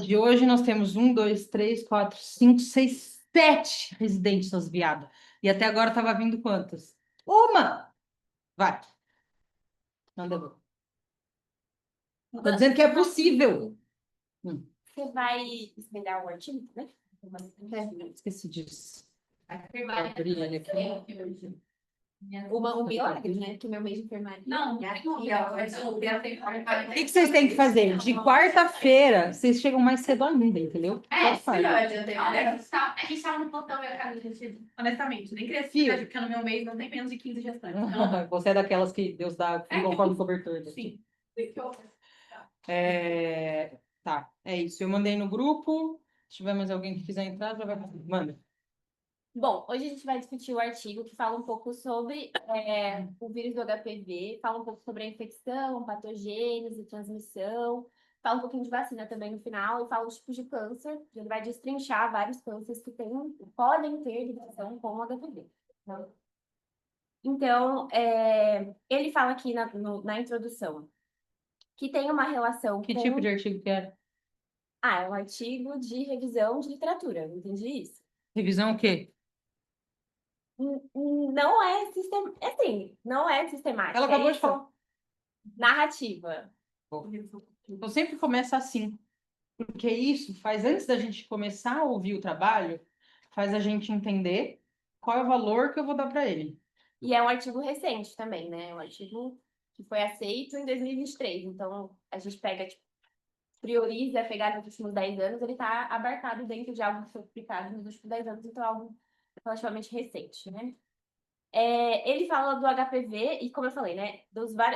De hoje nós temos 7 residentes nas viadas. E até agora estava vindo quantas? Uma! Vai. Não deu. Estou dizendo que é possível. Você vai espelhar o artigo, né? Esqueci disso. Abrir ele aqui. Um milagre, né? Que meu mês de enfermaria. Não, O que vocês têm que fazer? De quarta-feira, vocês chegam mais cedo ainda, entendeu? Melhor, a gente estava no plantão, eu quero honestamente, nem cresci, porque no meu mês não tem menos de 15 gestantes. Então... Você é daquelas que Deus dá conforme cobertor. Sim. Tá, é isso. Eu mandei no grupo. Se tiver mais alguém que quiser entrar, já vai. Manda. Bom, hoje a gente vai discutir o artigo que fala um pouco sobre o vírus do HPV, fala um pouco sobre a infecção, patogênese, transmissão, fala um pouquinho de vacina também no final e fala os tipos de câncer. Ele vai destrinchar vários cânceres que podem ter ligação com o HPV. Então, ele fala aqui na introdução que tem uma relação Que com... tipo de artigo que era? Ah, é um artigo de revisão de literatura, entendi isso. Revisão o quê? Não é assim, não é sistemática. Ela acabou de falar. Narrativa. Eu sempre começo assim, porque isso faz, antes da gente começar a ouvir o trabalho, faz a gente entender qual é o valor que eu vou dar para ele. E é um artigo recente também, né? É um artigo que foi aceito em 2023. Então, a gente pega, prioriza pegar nos últimos 10 anos, ele está abarcado dentro de algo que foi publicado nos últimos 10 anos, então é algo relativamente recente, né? Ele fala do HPV e, como eu falei, né,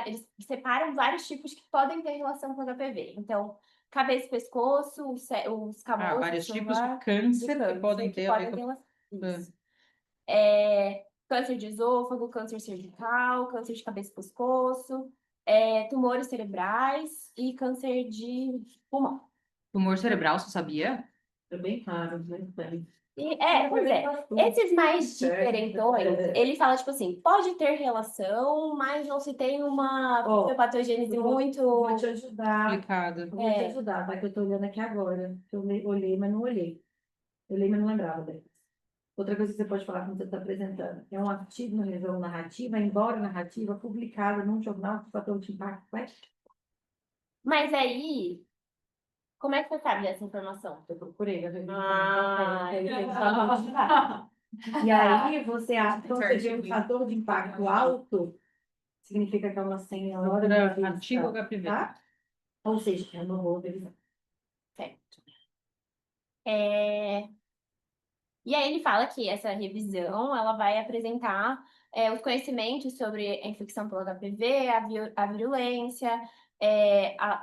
eles separam vários tipos que podem ter relação com o HPV. Então, cabeça e pescoço, os escamosos... vários tipos de câncer que podem ter relação. Câncer de esôfago, câncer cervical, câncer de cabeça e pescoço, tumores cerebrais e câncer de pulmão. Tumor cerebral, você sabia? É bem raro, né? Pois é. Esses mais diferentões, ele fala, tipo assim, pode ter relação, mas não se tem uma patogênese muito... Vou te ajudar. Explicada. Vou te ajudar, vai que eu tô olhando aqui agora. Eu olhei, mas não olhei. Olhei, mas não lembrava deles. Outra coisa que você pode falar quando você está apresentando. É um artigo na revisão narrativa, embora narrativa, publicada num jornal de fator de impacto. Mas aí... Como é que você sabe dessa informação? Eu procurei, eu vi. E aí, você acha que você vê um fator de impacto alto, significa que é uma senhora Artigo HPV. tá? Ou seja, eu não vou verificar. Certo. E aí ele fala que essa revisão ela vai apresentar os conhecimentos sobre a infecção pelo HPV, a virulência,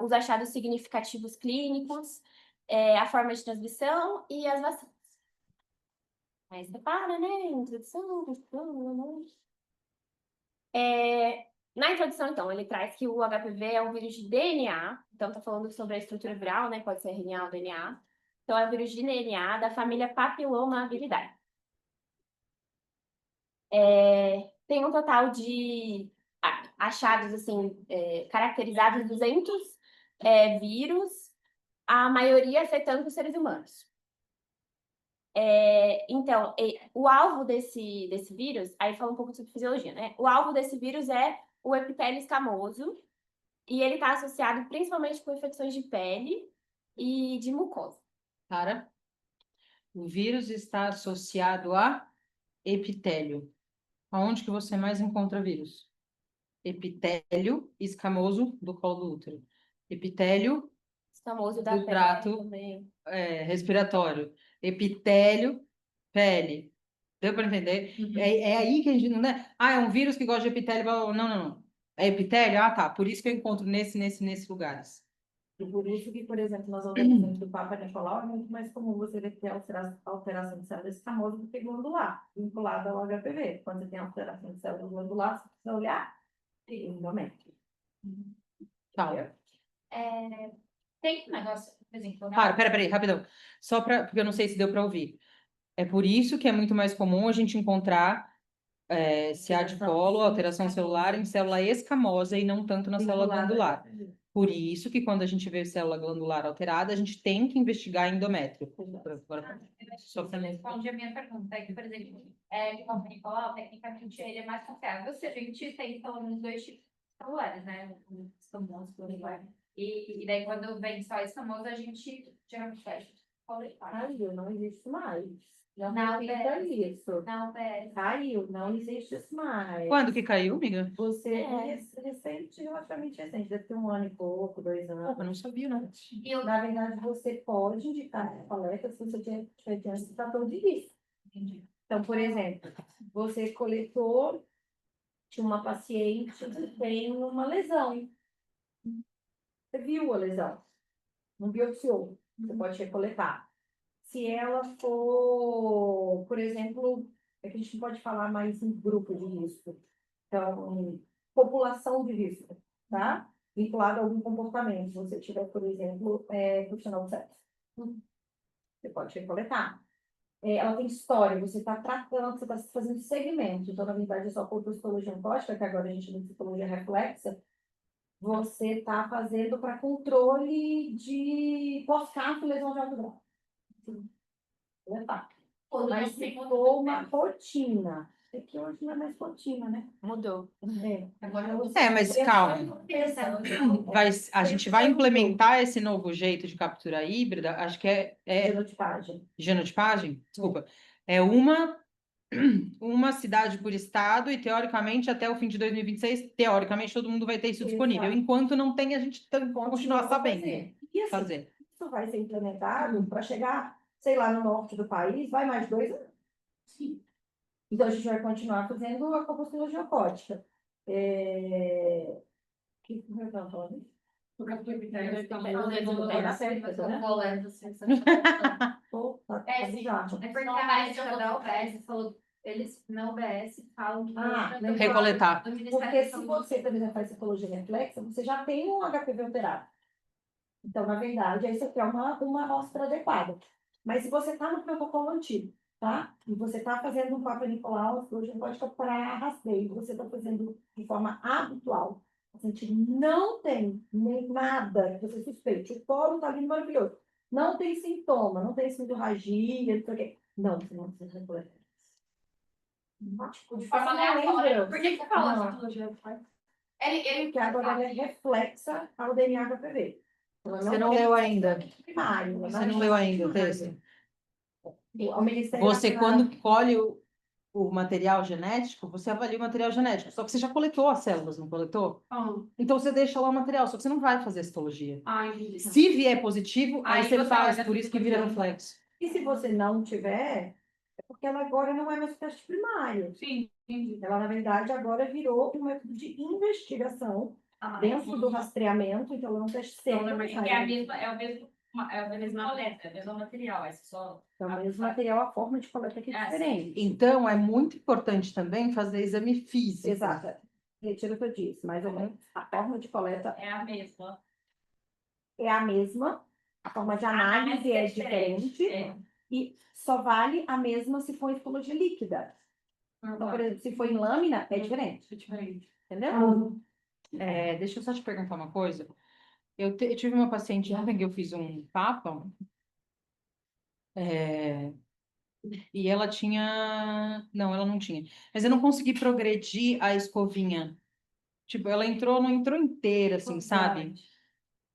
os achados significativos clínicos, a forma de transmissão e as vacinas. Aí separa, né? Introdução. Na introdução, então, ele traz que o HPV é um vírus de DNA, então está falando sobre a estrutura viral, né? Pode ser RNA ou DNA. Então, é um vírus de DNA da família Papilomaviridae. Tem um total de achados, assim, caracterizados 200 vírus, a maioria afetando os seres humanos. Então, o alvo desse vírus, aí fala um pouco sobre fisiologia, né? O alvo desse vírus é o epitélio escamoso, e ele está associado principalmente com infecções de pele e de mucosa. Cara, o vírus está associado a epitélio. Aonde que você mais encontra vírus? Epitélio escamoso do colo do útero. Epitélio Escamoso da do pele trato também. respiratório. Epitélio, pele. Deu para entender? Uhum. É aí que a gente não é. É um vírus que gosta de epitélio. Não, não, não. É epitélio? Tá. Por isso que eu encontro nesses lugares. E por isso que, por exemplo, nas alterações do Papa Nicolau, é muito mais comum você ter alteração de células escamosas do que glandular, vinculada ao HPV. Quando você tem alteração de células glandulares, você precisa olhar individualmente. Tá. Tem um negócio, por exemplo... Peraí, rapidão. Porque eu não sei se deu para ouvir. É por isso que é muito mais comum a gente encontrar CA de colo, alteração celular em célula escamosa e não tanto na célula glandular. Por isso que quando a gente vê célula glandular alterada, a gente tem que investigar endométrio. Só para responder a minha pergunta, é que, por exemplo, de Papa Nicolau, tecnicamente ele é mais confiável. Ou seja, a gente tem pelo menos dois tipos de celulares, né? O escamoso, por exemplo. E daí, quando vem só escamoso, a gente geralmente fecha. Caiu, não existe mais. Não Não, repita é. isso. Não, PS. Caiu, não existe isso mais. Quando que caiu, amiga? Você É. recente, relativamente recente, deve ter 1 ano e pouco, 2 anos. Eu não sabia, não. E eu Na verdade, você pode indicar a coleta se você tiver diante de fator de risco. entendi. Então, por exemplo, você coletou de uma paciente que tem uma lesão. Você viu a lesão, não biopsiou, você pode recoletar. Se ela for, por exemplo, é que a gente não pode falar mais em grupo de risco. Então, população de risco, tá? Vinculado a algum comportamento. Se você tiver, por exemplo, profissional de sexo, você pode recoletar. Ela tem história, você está tratando, você está fazendo segmento. Então, na verdade, é só por histologia oncótica, que agora a gente tem histologia reflexa, você está fazendo para controle de pós-caso lesão de alto grau. Tá. Mas se for uma rotina, é que hoje não é mais rotina, né? Mudou. Agora Mas calma. A gente vai implementar esse novo jeito de captura híbrida, acho que é Genotipagem. genotipagem, desculpa, é uma cidade por estado e, teoricamente, até o fim de 2026, teoricamente, todo mundo vai ter isso disponível. Exato. Enquanto não tem, a gente tem que continuar sabendo fazer. E assim, fazer. isso vai ser implementado para chegar, sei lá, no norte do país, vai mais 2 anos. Então, a gente vai continuar fazendo a compostologia aquática. O que eu estava falando? Pô, tá bizarro. É porque a médica da UBS falou, eles na UBS falam que Recoletar. Porque se você, por exemplo, faz citologia reflexa, você já tem um HPV alterado. Então, na verdade, aí você quer uma amostra adequada. Mas se você está no protocolo antigo, tá? E você está fazendo um Papa Nicolau, hoje pode capturar rastreio, você está fazendo de forma habitual. A gente não tem nem nada que você suspeite. O polo está lindo, maravilhoso. Não tem sintoma, não tem sindorragia, não sei o quê. Não, você não precisa recoletar. de forma aleatória. Por que fala Não. citologia? Porque agora ela é reflexa ao DNA HPV. Você não leu ainda. Primário, Você não leu ainda o texto. O Ministério Você, Nacional- quando colhe o material genético, você avalia o material genético. Só que você já coletou as células, não coletou? Então você deixa lá o material, só que você não vai fazer a citologia. Entendi. Se vier positivo, aí Aí você você faz, olha por isso que vira citologia. reflexo. E se você não tiver, é porque ela agora não é mais teste primário. Sim, entendi. Ela, na verdade, agora virou um método de investigação dentro do rastreamento, então ela é um teste Então, secundário. é a mesma coleta, é o mesmo material, é só. Então, o mesmo material, a forma de coleta que é É, diferente. Então, é muito importante também fazer exame físico. Exato. Retiro o que eu disse, mais ou menos. A forma de coleta É a mesma. é a mesma, a forma de análise é diferente. É. E só vale a mesma se for em histologia líquida. Então, por exemplo, se for em lâmina, é diferente. É diferente. Entendeu? Deixa eu só te perguntar uma coisa. Eu tive uma paciente ontem que eu fiz um papa, e ela tinha... Não, ela não tinha. Mas eu não consegui progredir a escovinha. Tipo, ela não entrou inteira, assim, sabe?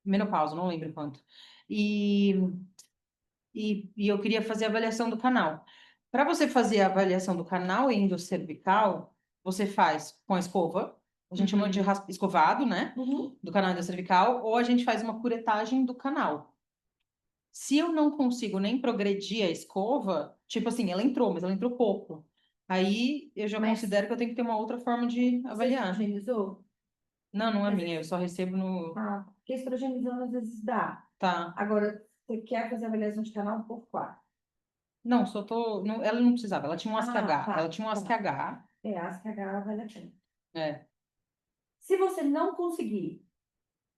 Menopausa, não lembro quanto. E eu queria fazer a avaliação do canal. Para você fazer a avaliação do canal endocervical, você faz com a escova, a gente chama de escovado, né? Do canal endocervical, ou a gente faz uma curetagem do canal. Se eu não consigo nem progredir a escova, tipo assim, ela entrou, mas ela entrou pouco. Aí eu já considero que eu tenho que ter uma outra forma de avaliar. Você estrogenizou? Não, não é minha, eu só recebo no. Porque estrogenizando às vezes dá. Tá. Agora, você quer fazer avaliação de canal por 4. Não, só tô. Ela não precisava, ela tinha um ASCH. tá. Ela tinha um ASCH. As que a vale a pena. É. Se você não conseguir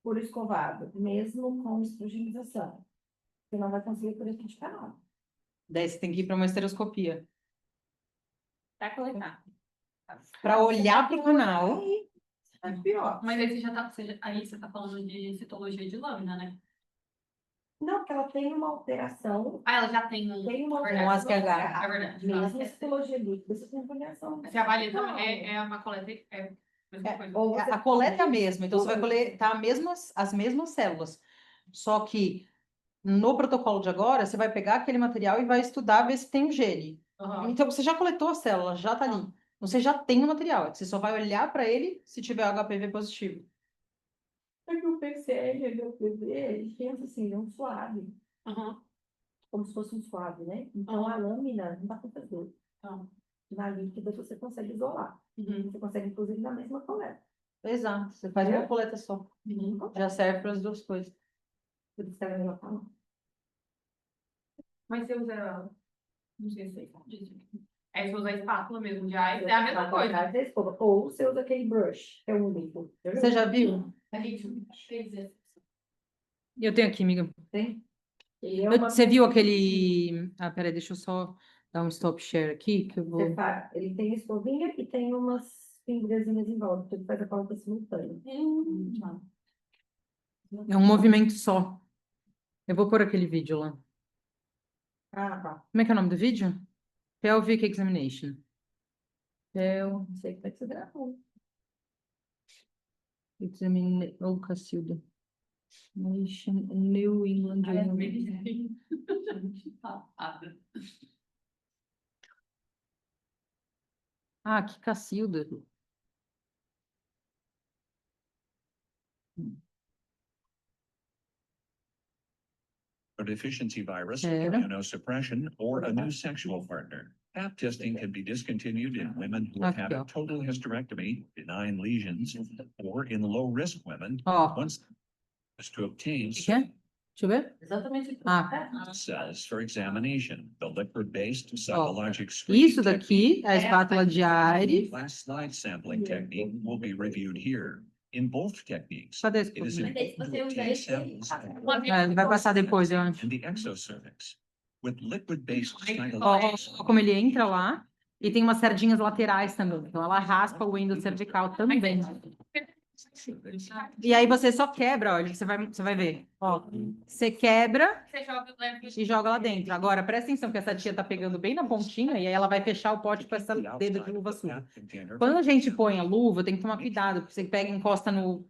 por escovado, mesmo com estrogenização, você não vai conseguir por esse de canal. Daí você tem que ir para uma esteroscopia. Pra coletar. Para olhar para o canal. É pior. Mas aí você tá falando de citologia de lâmina, né? Não, porque ela tem uma alteração, Ah, ela já tem tem uma verdade. Um ascargar. É verdade. mesmo citologia líquida, você tem variação. Você avalia também, é uma coleta, é a mesma coisa. Ou A você a coleta é a mesma, então você vai coletar as mesmas células. Só que no protocolo de agora, você vai pegar aquele material e vai estudar, ver se tem o gene. Aham. Então, você já coletou a célula, já tá ali. Você já tem o material, é que você só vai olhar para ele se tiver HPV positivo. é que o PCR e o HPV, eles pensam assim, é um suave, Aham. como se fosse um suave, né? Então a lâmina não dá para fazer. Tá. Na líquida você consegue isolar. Uhum. Você consegue, inclusive, na mesma coleta. Exato, você faz uma coleta só. Uhum. Já serve para as duas coisas. Por isso que ela melhor falar. Mas você usa, não sei se você sabe disso. Aí você usa a espátula mesmo, já é a mesma coisa. Ou você usa aquele brush, que é único. Você já viu? A gente fez isso. Eu tenho aqui, amiga. Tem? Ele é uma... Você viu aquele. Ah, peraí, deixa eu só dar um stop share aqui, que eu vou. Ele tem escovinha e tem umas pingazinhas em volta, então ele faz a coleta simultânea. É um movimento só. Eu vou pôr aquele vídeo lá. Ah, tá. Como é que é o nome do vídeo? Pelvic Examination. Não sei como é que você gravou. Examine... Oh, Cacilda. Nation, New England Journal. Ah, que Cacilda. A deficiency virus, Era. immunosuppression, or a new sexual partner. Pap testing can be discontinued in women who have had a total hysterectomy, benign lesions, or in low-risk women Ó, once to obtain o que é? Deixa eu ver. Exatamente. Ah. cells for examination. The liquid-based Ó, cytologic screening isso daqui é a espátula de Aires. last slide sampling technique will be reviewed here. In both techniques, Cadê esse it is documento? important to obtain samples É, ele vai passar depois, eu acho. in the exocervix. With liquid-based Ó, cytologic ó, como ele entra lá. E tem umas sardinhas laterais também. Então ela raspa o endo cervical também. E aí você só quebra, olha, você vai ver. Ó, você quebra Você joga o leve. e joga lá dentro. Agora, presta atenção que essa tia tá pegando bem na pontinha e aí ela vai fechar o pote com essa dedo de luva suja. Quando a gente põe a luva, tem que tomar cuidado, porque você pega e encosta no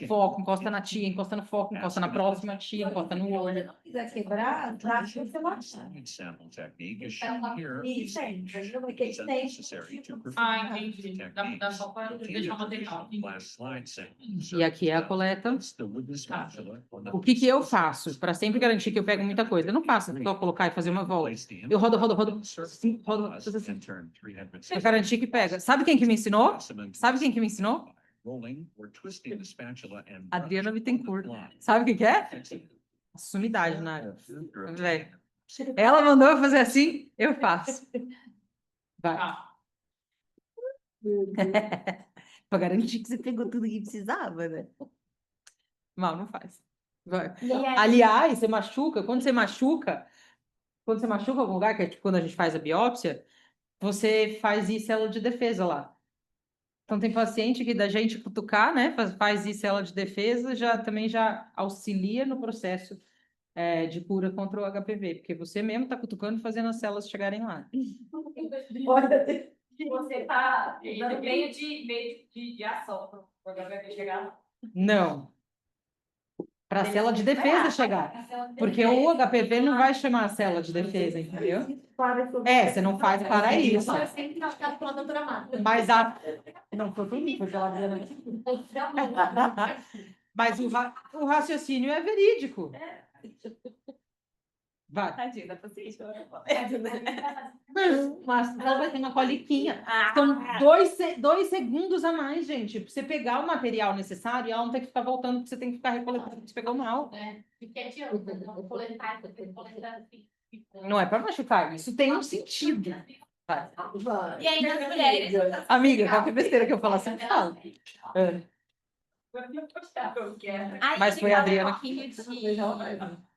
foco, encosta na tia, encosta no foco, encosta na próxima tia, encosta no olho. Se quiser quebrar, traz você lá. Sample technique is shown here. Isso, These não é que are tem. necessary to perform Ah, entendi. these Dá só para techniques. deixar o material. Last slide sample. E aqui é a coleta. It's the wooden spatula on the- O que que eu faço? Para sempre garantir que eu pego muita coisa. Eu não faço só colocar e fazer uma volta. Place the Eu rodo, sim, rodo, pause faço assim. and turn 360 Para garantir que pega. Sabe quem que me ensinou? Sabe quem que me ensinou? Rolling or twisting the spatula and Adriana brush Bittencourt. on the fly. Sabe o que que é? Fixing Sumidade na área. the- Velho. Ela mandou eu fazer assim, eu faço. Vai. Tá. Para garantir que você pegou tudo que precisava, né? Mal, não faz. Vai. E aí, Aliás, quando você machuca algum lugar, que é tipo quando a gente faz a biópsia, você faz isso célula de defesa lá. Então tem paciente que da gente cutucar, né, faz isso célula de defesa, também já auxilia no processo de cura contra o HPV, porque você mesmo está cutucando e fazendo as células chegarem lá. Olha, Você tá dando meio de ação para o HPV chegar lá. Não. Para a célula de defesa chegar. Porque o HPV não vai chamar a célula de defesa, entendeu? Você não faz para isso. eu sempre tinha ficado com a doutora Marta. Mas a. Não, foi tudo, foi pela Adriana. Mas o raciocínio é verídico. Vai. Tadinha da paciente. Mas ela vai ter uma coliquinha. São 2 segundos a mais, gente. Pra você pegar o material necessário e ela não tem que ficar voltando, porque você tem que ficar recoletando pra você pegar o mal. Porque adianta, não coletar, coletar assim. Não é para machucar, isso tem um sentido. Vai. E ainda as mulheres. Amiga, qualquer besteira que eu falar, você fala. É. Aí Mas foi a fala Adriana um pouquinho de genoma, de...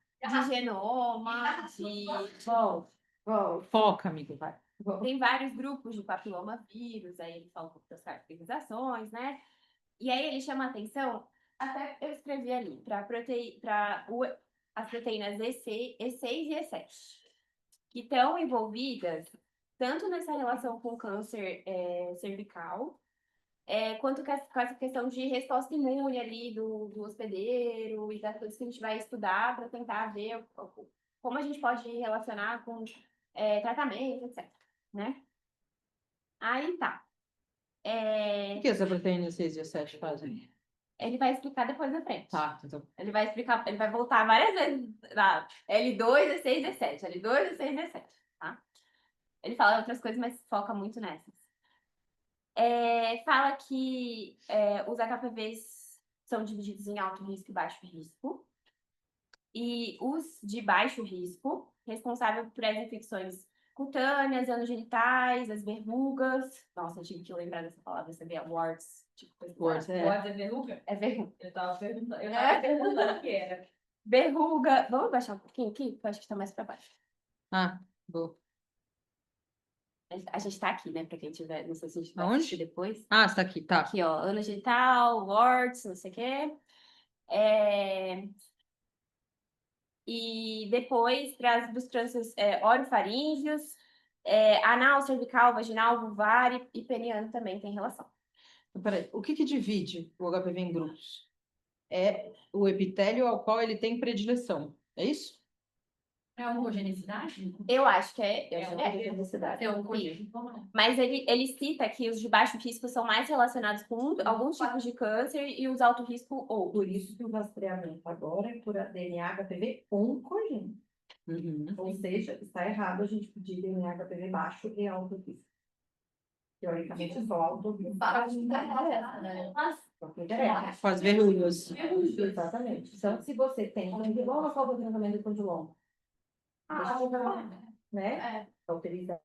Foca, amigo, vai. Tem vários grupos de papiloma vírus, aí eles falam um pouco das caracterizações, né? E aí ele chama a atenção, até eu escrevi ali, para as proteínas E6 e E7, que estão envolvidas tanto nessa relação com o câncer cervical, quanto com essa questão de resposta imune ali do hospedeiro e das coisas que a gente vai estudar para tentar ver como a gente pode relacionar com tratamento, etc. Né? Aí tá. O que essa proteína 6 e 7 fazem? Ele vai explicar depois na frente. Tá, então. Ele vai explicar, ele vai voltar várias vezes na L2, E6, E7, L2, E6, E7, tá? Ele fala outras coisas, mas foca muito nessas. Fala que os HPVs são divididos em alto risco e baixo risco. E os de baixo risco, responsável por as infecções cutâneas, anogenitais, as verrugas. Nossa, eu tive que lembrar dessa palavra, sabia? Warts. Tipo, Warts, Pode é verruga? É verruga. Eu tava perguntando o que era. Verruga. Vamos baixar um pouquinho aqui? Que eu acho que tá mais para baixo. Ah, boa. A gente tá aqui, né? Pra quem tiver, não sei se a gente vai Aonde? assistir depois. Ah, está aqui, tá. Aqui, ó, anogenital, warts, não sei o quê. E depois, para os cânceres orofaríngeos, anal, cervical, vaginal, vulvar e peniano também tem relação. Então, peraí, o que divide o HPV em grupos? É o epitélio ao qual ele tem predileção, é isso? É homogeneidade? Eu acho que é. É homogeneidade. Mas ele cita que os de baixo risco são mais relacionados com alguns tipos de câncer e os alto risco outros. Por isso que o rastreamento agora é por DNA HPV oncogênico. Uhum. Ou seja, está errado a gente pedir DNA HPV baixo e alto risco. Teoricamente, é só alto risco. Só que interessa. Com as verrugas. Exatamente. Então, se você tem, igual na prova de tratamento do condiloma, né? Cauterizar,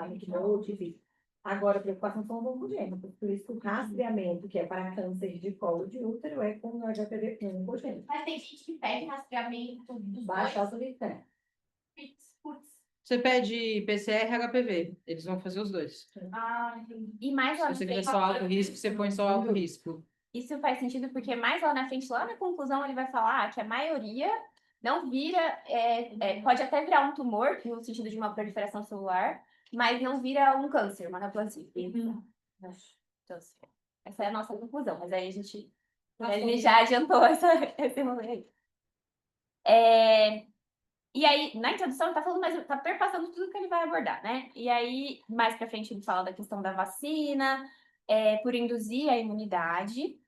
Nicknote, enfim. Agora, a preocupação são os oncogênicos. Por isso, o rastreamento, que é para câncer de colo de útero, é com o HPV oncogênico. Mas tem gente que pede rastreamento dos Baixa dois. alta risco. Putz. Você pede PCR e HPV, eles vão fazer os dois. Entendi. E mais lá Se na você frente, quiser só alto risco, você põe só alto risco. isso faz sentido porque mais lá na frente, lá na conclusão, ele vai falar que a maioria não vira, pode até virar um tumor, no sentido de uma proliferação celular, mas não vira um câncer, uma neoplasia. Então, assim, essa é a nossa conclusão, mas aí a gente ele já adiantou esse rolê aí. E aí, na introdução, ele tá falando, mas tá perpassando tudo que ele vai abordar, né? E aí, mais pra frente, ele fala da questão da vacina, por induzir a imunidade.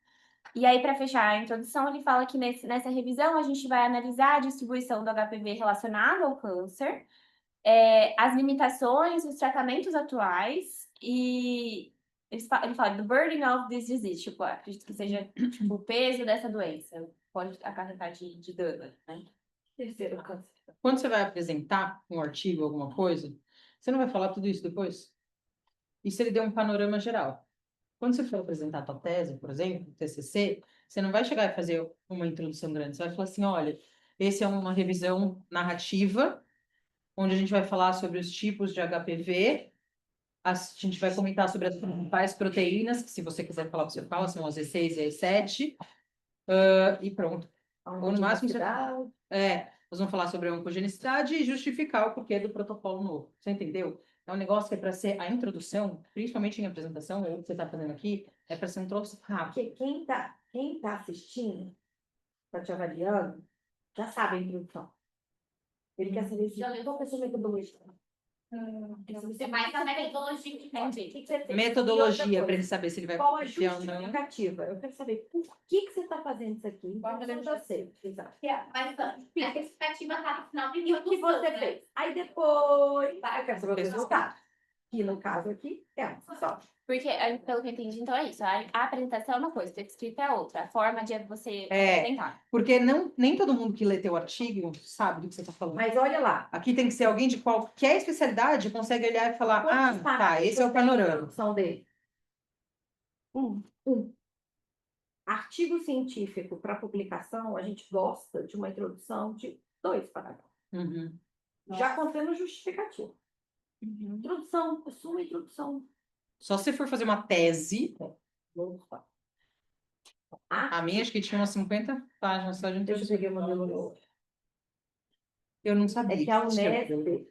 E aí, para fechar a introdução, ele fala que nessa revisão a gente vai analisar a distribuição do HPV relacionado ao câncer, as limitações, os tratamentos atuais e ele fala do burden of this disease, tipo, acredito que seja tipo, o peso dessa doença, pode acarretar de dano, né? Terceiro câncer. Quando você vai apresentar um artigo, alguma coisa, você não vai falar tudo isso depois? Isso ele deu um panorama geral. Quando você for apresentar a tua tese, por exemplo, TCC, você não vai chegar e fazer uma introdução grande. Você vai falar assim, olha, esse é uma revisão narrativa, onde a gente vai falar sobre os tipos de HPV, a gente vai comentar sobre as principais proteínas, que se você quiser falar, você fala, são as E6 e E7, e pronto. Ou no máximo, nós vamos falar sobre a oncogenicidade e justificar o porquê do protocolo novo. Você entendeu? É um negócio que é para ser a introdução, principalmente em apresentação, ou o que você está fazendo aqui, é para ser um troço rápido. Porque quem tá assistindo, tá te avaliando, já sabe a introdução. Ele quer saber se qual é a sua metodologia. Você mais a metodologia que tem. Metodologia, para ele saber se ele vai Qual a confiar ou não. justificativa? Eu quero saber por que você está fazendo isso aqui. Eu já sei. Exato. Mas a expectativa tá no final do E o que você fez? Aí depois, eu quero saber o resultado. Que no caso aqui é só. Porque, pelo que eu entendi, então é isso. A apresentação é uma coisa, o escrito é outra. A forma de você É. apresentar. Porque nem todo mundo que lê teu artigo sabe do que você está falando. Mas olha lá. Aqui tem que ser alguém de qualquer especialidade que consegue olhar e falar, Quantos tá, esse é o parágrafos tem a panorama. introdução dele? Artigo científico para publicação, a gente gosta de uma introdução de 2 parágrafos. Uhum. Já contendo justificativo. Introdução, sua introdução. Só se for fazer uma tese, A minha acho que tinha umas 50 páginas só de Deixa eu pegar o modelo introdução. novo. Eu não sabia. É que a que tinha. Unesp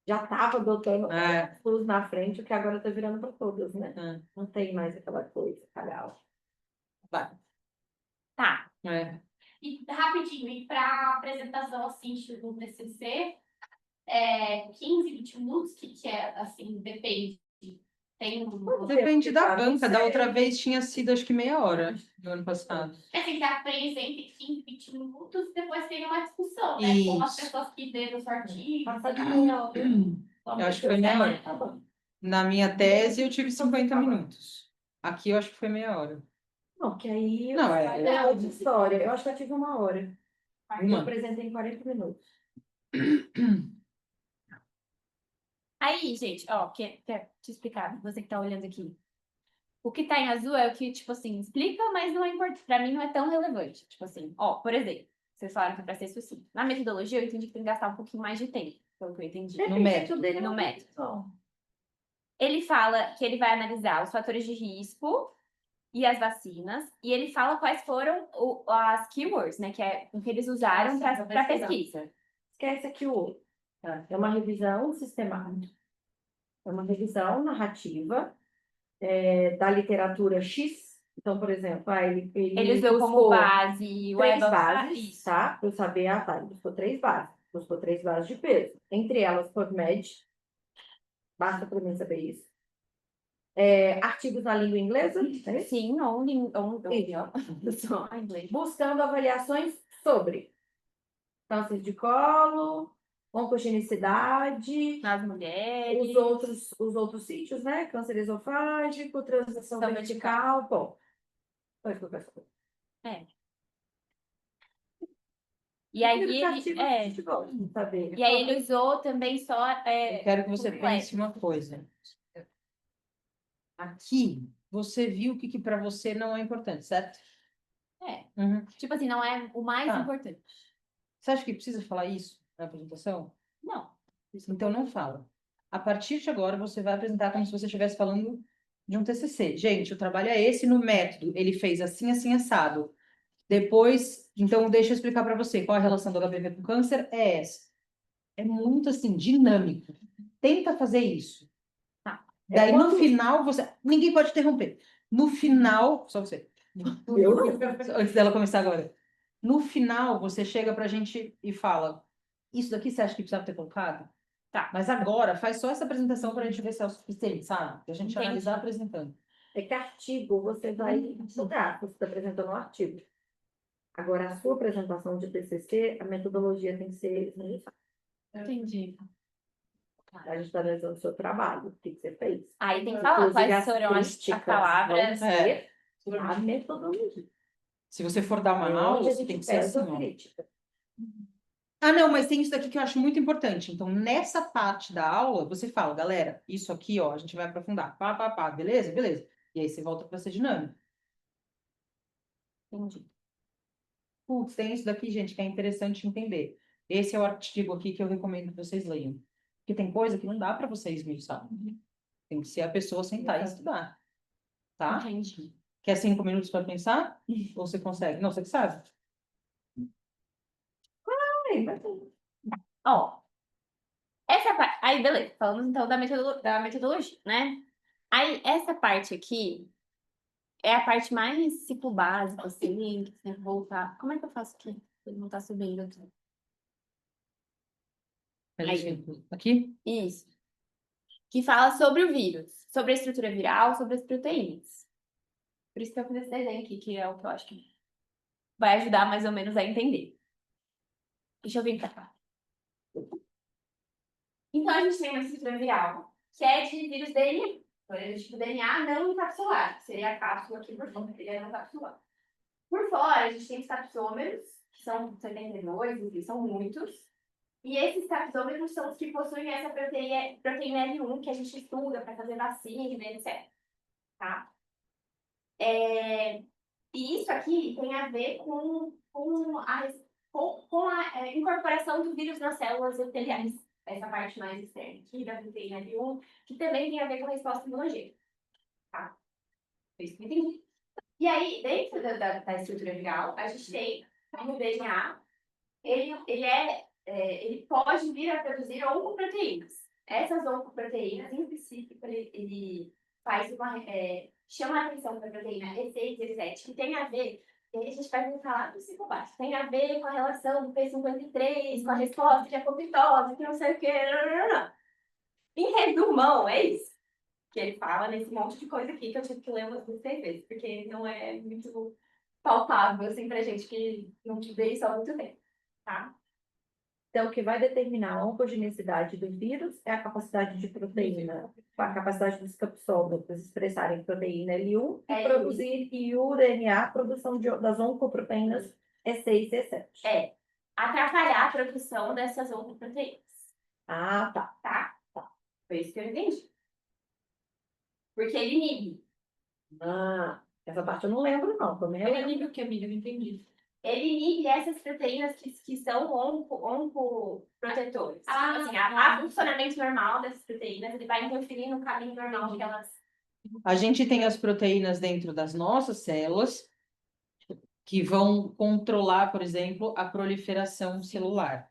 já estava adotando É. os na frente, o que agora está virando para todas, né? É. Não tem mais aquela coisa, calhau. Vai. Tá. É. E rapidinho, e para apresentação assim do TCC, 15, 20 minutos, que é assim, depende. Tem um. Depende da Não banca. Da sei. outra vez tinha sido acho que meia hora do ano passado. Assim, já apresenta entre 15 e 20 minutos, depois tem uma discussão, né? Com as Isso. pessoas que leram o seu artigo. Passa de meia hora. Eu acho que foi meia hora. Tá bom. Na minha tese eu tive 50 minutos. Aqui eu acho que foi meia hora. Não, que aí Não, é- é outra história. Eu acho que eu tive 1 hora. Eu Uma. apresentei em 40 minutos. Aí, gente, ó, quer te explicar, você que tá olhando aqui. O que tá em azul é o que, tipo assim, explica, mas não é importante. Pra mim não é tão relevante. Tipo assim, ó, por exemplo, vocês falaram que é pra ser sucinto. Na metodologia, eu entendi que tem que gastar um pouquinho mais de tempo, pelo que eu entendi. No método. dele é No uma método. pessoa. Ele fala que ele vai analisar os fatores de risco e as vacinas, e ele fala quais foram as keywords, né, que é o que eles usaram para pesquisa. Esquece aqui o outro. Tá? É uma revisão sistemática. É uma revisão narrativa da literatura X. Então, por exemplo, Ele usou como buscou base o três Web of bases, Isso. tá? Para eu saber, ele buscou 3 bases. Buscou 3 bases de peso. Entre elas, PubMed. Basta para mim saber isso. Artigos na língua inglesa. É isso? Sim, only, Isso. só em inglês. Buscando avaliações sobre câncer de colo, oncogenicidade, Nas mulheres. os outros sítios, né? Câncer esofágico, transição vertical. Bom, foi isso que eu quero saber. E aí Aplicativo ele, de futebol, saber. e aí ele usou também só. Eu quero que você completo. pense uma coisa. Aqui, você viu o que para você não é importante, certo? É. Uhum. Tipo assim, não é o mais Tá. importante. Você acha que precisa falar isso na apresentação? Não. Então não fala. A partir de agora, você vai apresentar como se você estivesse falando de um TCC. Gente, o trabalho é esse no método. Ele fez assim, assim, assado. Depois, então, deixa eu explicar para você qual é a relação do HPV com câncer. É essa. É muito, assim, dinâmico. Tenta fazer isso. Tá. Daí, no final, você... Ninguém pode interromper. No final... Só você. Eu? Antes dela começar agora. No final, você chega pra gente e fala: isso daqui você acha que precisava ter colocado? Tá. Mas agora, faz só essa apresentação pra gente ver se é o suficiente, sabe? Pra gente Entendi. analisar apresentando. É que artigo você vai estudar, você está apresentando um artigo. Agora, a sua apresentação de TCC, a metodologia tem que ser esmiuçada. Entendi. A gente está analisando o seu trabalho, o que você fez. Aí tem que falar Inclusive, quais foram as críticas palavras. vão ser a metodologia. Se você for dar uma É aula, onde a você tem gente que ser pesa assim, a ó. crítica. Ah, não, mas tem isso daqui que eu acho muito importante. Então, nessa parte da aula, você fala: galera, isso aqui, ó, a gente vai aprofundar. Pá, pá, pá, beleza? Beleza. E aí você volta para ser dinâmico. Entendi. Putz, tem isso daqui, gente, que é interessante entender. Esse é o artigo aqui que eu recomendo que vocês leiam. Porque tem coisa que não dá para vocês esmiuçar. Tem que ser a pessoa sentar e estudar. Tá? Entendi. Quer 5 minutos para pensar? Ou você consegue? Não, você que sabe. Mas Ó, essa parte. Aí, beleza. Falamos então da metodologia, né? Aí, essa parte aqui é a parte mais, tipo, básica, assim, que você tem que voltar. Como é que eu faço aqui? Ele não tá subindo aqui. Aí. Aqui? Isso. Que fala sobre o vírus, sobre a estrutura viral, sobre as proteínas. Por isso que eu fiz esse desenho aqui, que é o que eu acho que vai ajudar mais ou menos a entender. Deixa eu vir pra cá. Então, a gente tem uma estrutura viral, que é de vírus DNA. Então, é tipo DNA não encapsulado, que seria a cápsula aqui por fora, seria não encapsulado. Por fora, a gente tem os capsômeros, que são 72, enfim, são muitos. E esses capsômeros são os que possuem essa proteína L1 que a gente estuda para fazer vacina, etc. Tá? E isso aqui tem a ver com a incorporação do vírus nas células epiteliais. Essa parte mais externa aqui da proteína L1, que também tem a ver com a resposta imunológica. Tá? Foi isso que eu entendi. E aí, dentro da estrutura viral, a gente tem o DNA, ele pode vir a produzir oncoproteínas. Essas oncoproteínas, em específico, ele faz chama a atenção para a proteína E6 e E7, que tem a ver, e aí a gente vai falar do psicopata, tem a ver com a relação do P53, com a resposta de apoptose, que não sei o quê. Em resumão, é isso que ele fala nesse monte de coisa aqui que eu tive que ler umas 16 vezes, porque não é muito palpável, assim, pra gente que não vê isso há muito tempo, tá? Então, o que vai determinar a oncogenicidade do vírus é a capacidade de proteína, a capacidade dos capsómetros expressarem proteína L1 e produzir, e o DNA, a produção das oncoproteínas E6 e E7. Atrapalhar a produção dessas oncoproteínas. Ah, tá. Tá? Foi isso que eu entendi. Porque ele inibe. Ah, essa parte eu não lembro, não. Também eu lembro. Ele o que, amiga? Não entendi. Ele inibe essas proteínas que são oncoprotetores. Assim, a funcionamento normal dessas proteínas, ele vai interferir no caminho normal que elas... A gente tem as proteínas dentro das nossas células que vão controlar, por exemplo, a proliferação celular.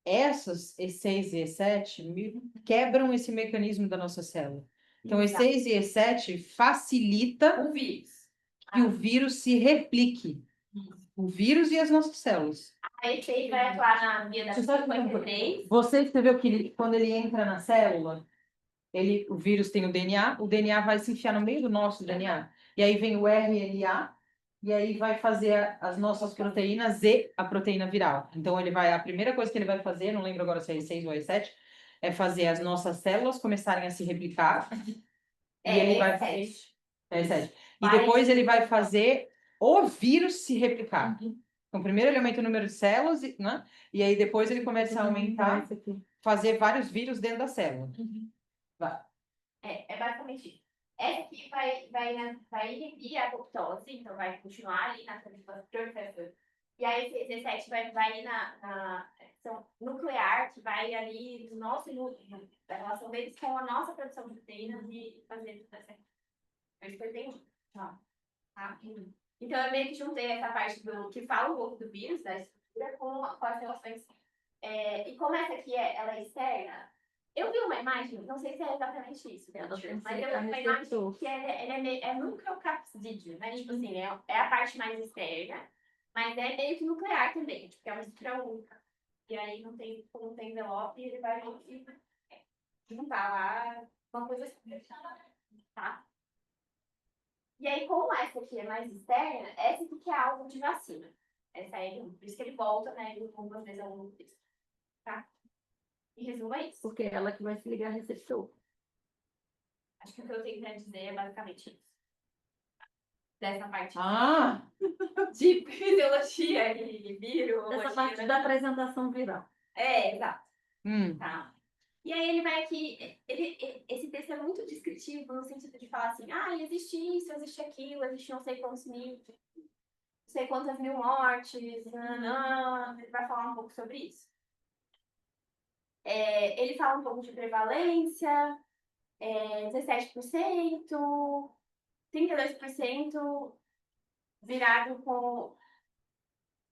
Essas E6 e E7 quebram esse mecanismo da nossa célula. Então, E6 e E7 facilita O vírus. que o vírus se replique. O vírus e as nossas células. A E6 vai atuar na via da Você sabe 53. Você escreveu que quando ele entra na célula, o vírus tem o DNA vai se enfiar no meio do nosso DNA. E aí vem o RNA, e aí vai fazer as nossas proteínas e a proteína viral. Então, a primeira coisa que ele vai fazer, não lembro agora se é E6 ou E7, é fazer as nossas células começarem a se replicar. E ele vai... E7. E depois ele vai fazer o vírus se replicar. Então, primeiro ele aumenta o número de células, né? E aí depois ele começa a aumentar, fazer vários vírus dentro da célula. Vai. É basicamente isso. Essa aqui vai inibir a apoptose, então vai continuar ali na proliferação. E aí esse 17 vai ir na ação nuclear, que vai ali no nosso da relação deles com a nossa produção de proteínas e fazer tudo essa. Eu isso que eu entendi. Tá? Então eu meio que juntei essa parte do que fala um pouco do vírus, da estrutura, com as relações. E como essa aqui ela é externa, eu vi uma imagem, não sei se é exatamente isso, né? Mas eu vi uma imagem que é nucleocapsídeo, né? Tipo assim, é a parte mais externa, mas é meio que nuclear também, tipo, é uma estrutura única. E aí como não tem envelope, ele vai juntar lá uma coisa assim, tá? E aí, como essa aqui é mais externa, essa aqui que é alvo de vacina. Essa é L1, por isso que ele volta, né? Ele algumas vezes ao longo do texto, tá? Em resumo, é isso. Porque é ela que vai se ligar ao receptor. Acho que o que eu tenho para dizer é basicamente isso. Dessa parte de fisiologia e virologia. Essa parte da apresentação viral. Exato. Tá. E aí ele vai aqui, esse texto é muito descritivo no sentido de falar assim, existe isso, existe aquilo, existe não sei quantos mil, não sei quantas mil mortes, ele vai falar um pouco sobre isso. Ele fala um pouco de prevalência, 17%, 32% virado com...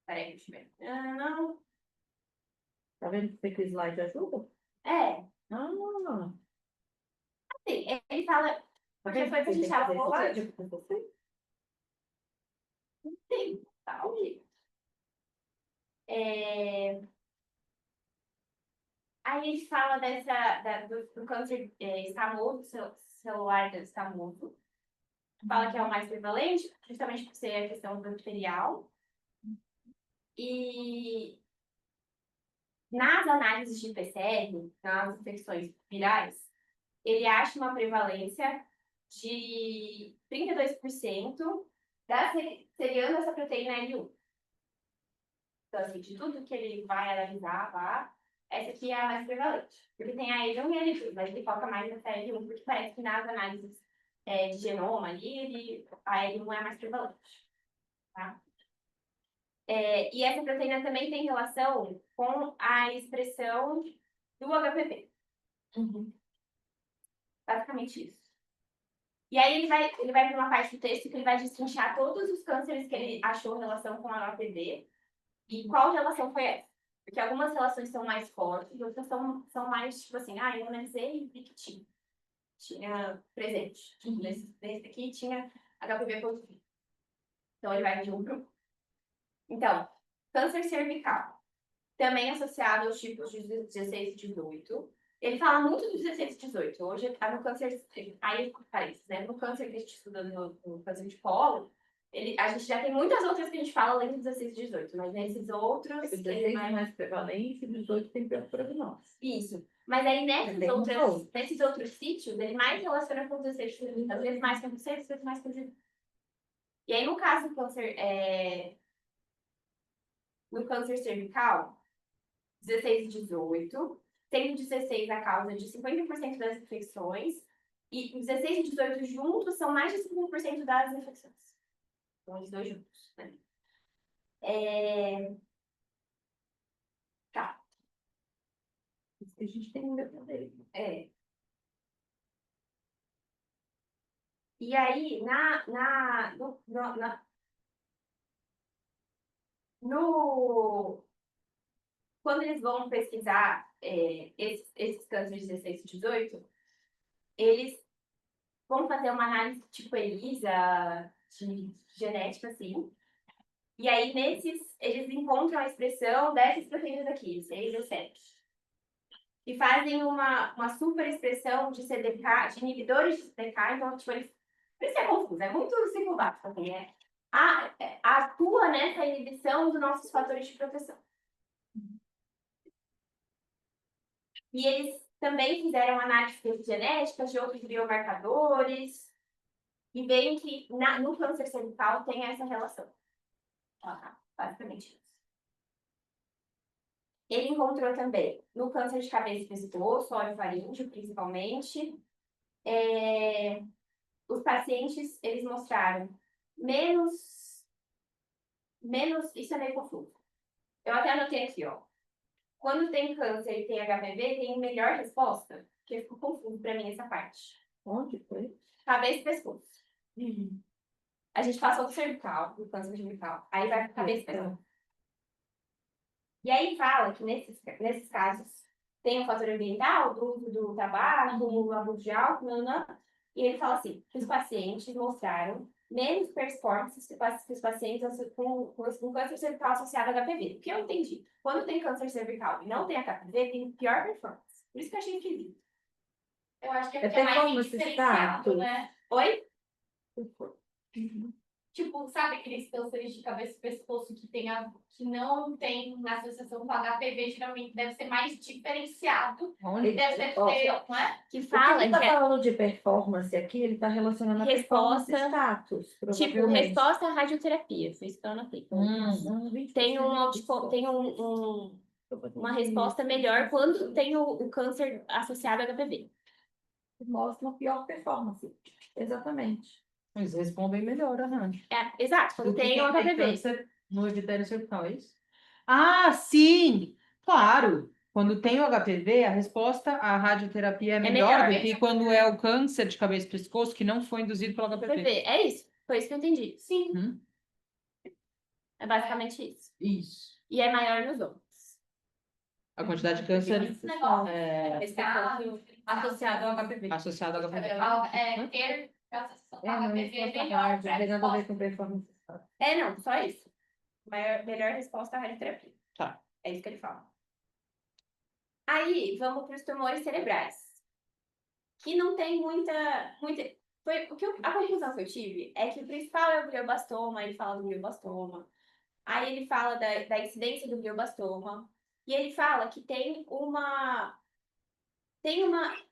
Peraí, deixa eu ver. Não. Tá vendo que o slide ajuda? Assim, ele fala... Porque foi pra gente falar um pouco. Sim, tá ok. Aí ele fala do câncer escamoso, celular escamoso. Fala que é o mais prevalente, justamente por ser a questão bacterial. E nas análises de PCR, nas infecções virais, ele acha uma prevalência de 32% seriando essa proteína L1. Então, assim, de tudo que ele vai analisar lá, essa aqui é a mais prevalente. Porque tem a L1 e a L2, mas ele foca mais nessa L1, porque parece que nas análises de genoma ali, a L1 é a mais prevalente. Tá? E essa proteína também tem relação com a expressão do HPV. Basicamente isso. E aí ele vai para uma parte do texto que ele vai destrinchar todos os cânceres que ele achou em relação com a HPV e qual relação foi essa. Porque algumas relações são mais fortes, outras são mais, tipo assim, eu analisei e vi que tinha presente. Tipo, nesse aqui tinha HPV positivo. Então, ele vai de um grupo. Então, câncer cervical, também associado aos tipos de 16 e 18. Ele fala muito do 16 e 18. Hoje, no câncer, aí parece, né? No câncer que a gente estuda no câncer de colo, a gente já tem muitas outras que a gente fala além do 16 e 18, mas nesses outros. O 16 é mais prevalente e o 18 tem pior prognóstico. Isso. Mas aí Também mudou. nesses outros sítios, ele mais relaciona com o 16 e 18. Às vezes mais com o 16, às vezes mais com o 18. E aí, no caso do câncer, no câncer cervical, 16 e 18, tendo 16 a causa de 50% das infecções, e 16 e 18 juntos são mais de 50% das infecções. Então, os dois juntos, né? Tá. Isso que a gente tem um verdadeiro. E aí, quando eles vão pesquisar esses cânceres de 16 e 18, eles vão fazer uma análise tipo ELISA, de genética, assim. E aí, eles encontram a expressão dessas proteínas aqui, 6 e 7. E fazem uma super expressão de CDK, de inibidores de CDK, então, tipo, por isso é confuso, é muito singular, assim, atua nessa inibição dos nossos fatores de proteção. E eles também fizeram análises genéticas de outros biomarcadores e veem que no câncer cervical tem essa relação. Basicamente isso. Ele encontrou também no câncer de cabeça e pescoço, orofaríngeo principalmente. Os pacientes, eles mostraram menos... Isso é meio confuso. Eu até anotei aqui, ó. Quando tem câncer e tem HPV, tem melhor resposta? Porque ficou confuso para mim essa parte. Onde foi? Cabeça e pescoço. A gente passou do cervical, do câncer cervical. Aí vai para cabeça e pescoço. E aí fala que nesses casos tem um fator ambiental, do uso do tabaco, do abuso de álcool, e ele fala assim, que os pacientes mostraram menos performances que os pacientes com câncer cervical associado a HPV. O que eu entendi? Quando tem câncer cervical e não tem HPV, tem pior performance. Por isso que eu achei esquisito. Eu acho que é É porque é mais performance diferenciado, status. né? Oi? Tipo, sabe aqueles cânceres de cabeça e pescoço que não tem na associação com HPV, geralmente deve ser mais diferenciado. Onde? Deve ser Ó, não é? Que O fala que ele está que é falando de performance aqui, ele está relacionando a performance Resposta, status, tipo provavelmente. resposta à radioterapia. Foi isso que eu anotei. Tem uma resposta melhor quando tem o câncer associado a HPV. Mostra uma pior performance. Exatamente. Eles respondem melhor, Ana. Exato, quando tem o HPV. câncer no epitério cervical, é isso? Ah, sim! Claro! Quando tem o HPV, a resposta à radioterapia é melhor melhor, do que quando é o câncer de cabeça e pescoço que não foi induzido pelo HPV. HPV, é isso. Foi isso que eu entendi. Sim. É basicamente isso. Isso. E é maior nos homens. A quantidade de câncer Esse negócio. Associado ao HPV. associada ao HPV. Ter Não, isso HPV é melhor não tem nada a ver com performance status. Não, só isso. Melhor resposta à radioterapia. Tá. É isso que ele fala. Aí, vamos para os tumores cerebrais. Que não tem muita... A conclusão que eu tive é que o principal é o glioblastoma, ele fala do glioblastoma. Aí ele fala da incidência do glioblastoma. E ele fala que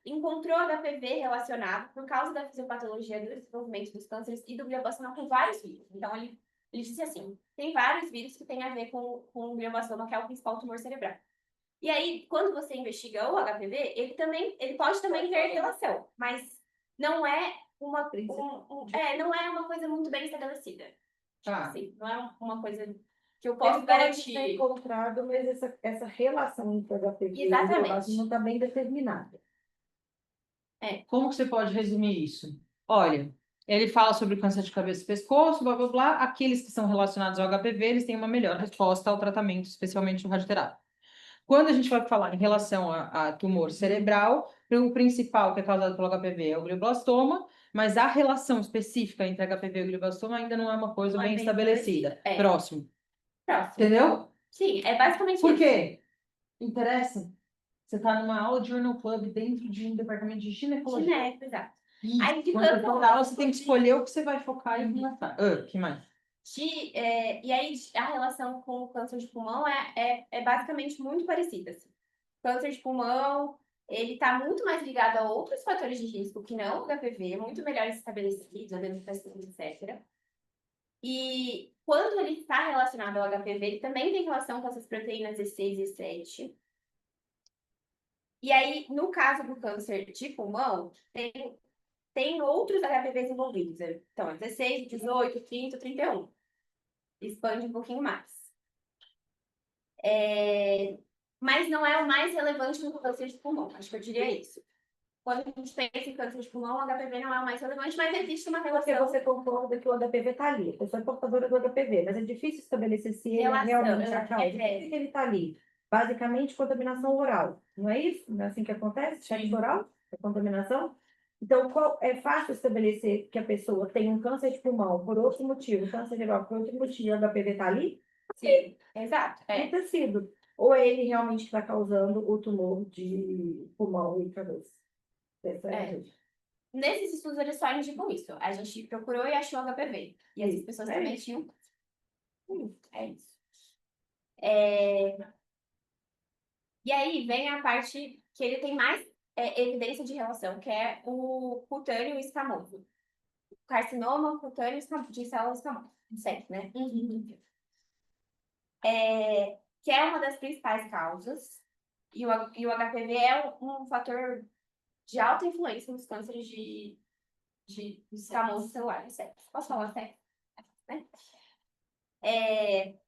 encontrou HPV relacionado por causa da fisiopatologia do desenvolvimento dos cânceres e do glioblastoma com vários vírus. Então, ele disse assim, tem vários vírus que têm a ver com o glioblastoma, que é o principal tumor cerebral. E aí, quando você investiga o HPV, ele pode também ter relação, mas não é uma coisa muito bem estabelecida. Tipo assim, não é uma coisa que eu posso Garantir garantir. encontrado, mas essa relação entre HPV Exatamente. e não está bem determinada. Como que você pode resumir isso? Olha, Ele fala sobre câncer de cabeça e pescoço, blá, blá, blá. Aqueles que são relacionados ao HPV, eles têm uma melhor resposta ao tratamento, especialmente o radioterápico. Quando a gente vai falar em relação a tumor cerebral, o principal que é causado pelo HPV é o glioblastoma, mas a relação específica entre HPV e glioblastoma ainda não é uma coisa Não é bem bem estabelecida. estabelecida, é. Próximo. Próximo. Entendeu? Sim, é basicamente Por isso. quê? Interessa? Você está numa aula de Journal Club dentro de um departamento de ginecologia. Gineco, exato. Ih, Aí, de quando você tanto- for dar aula, você tem que escolher o que você vai focar e começar. Que mais? E aí, a relação com o câncer de pulmão é basicamente muito parecida. Assim. Câncer de pulmão, ele está muito mais ligado a outros fatores de risco que não o HPV, muito melhor estabelecidos, a demonstração, etc. E quando ele está relacionado ao HPV, ele também tem relação com essas proteínas E6 e E7. E aí, no caso do câncer de pulmão, tem outros HPVs envolvidos. Então, é 16, 18, 30, 31. Expande um pouquinho mais. Mas não é o mais relevante no câncer de pulmão, acho que eu diria isso. Quando a gente pensa em câncer de pulmão, o HPV não é o mais relevante, mas existe uma Porque relação. você concorda que o HPV está ali, a pessoa é portadora do HPV, mas é difícil estabelecer se ele é Relação, realmente a causa. é. Por que ele está ali? Basicamente, contaminação oral. Não é isso? Não é assim que acontece? Sexo oral? É contaminação? Então, é fácil estabelecer que a pessoa tem um câncer de pulmão por outro motivo, câncer oral por outro motivo, o HPV está ali? Sim, exato. No tecido. Ou é ele realmente está causando o tumor de pulmão e cabeça? Nesses estudos, eles só indicam isso. A gente procurou e achou HPV. E essas Isso, pessoas é também isso. tinham. É isso. E aí vem a parte que ele tem mais evidência de relação, que é o cutâneo escamoso. Carcinoma cutâneo de células escamosas. SEC, né? Que é uma das principais causas. E o HPV é um fator de alta influência nos cânceres de escamoso celular. SEC. Posso falar SEC? Né?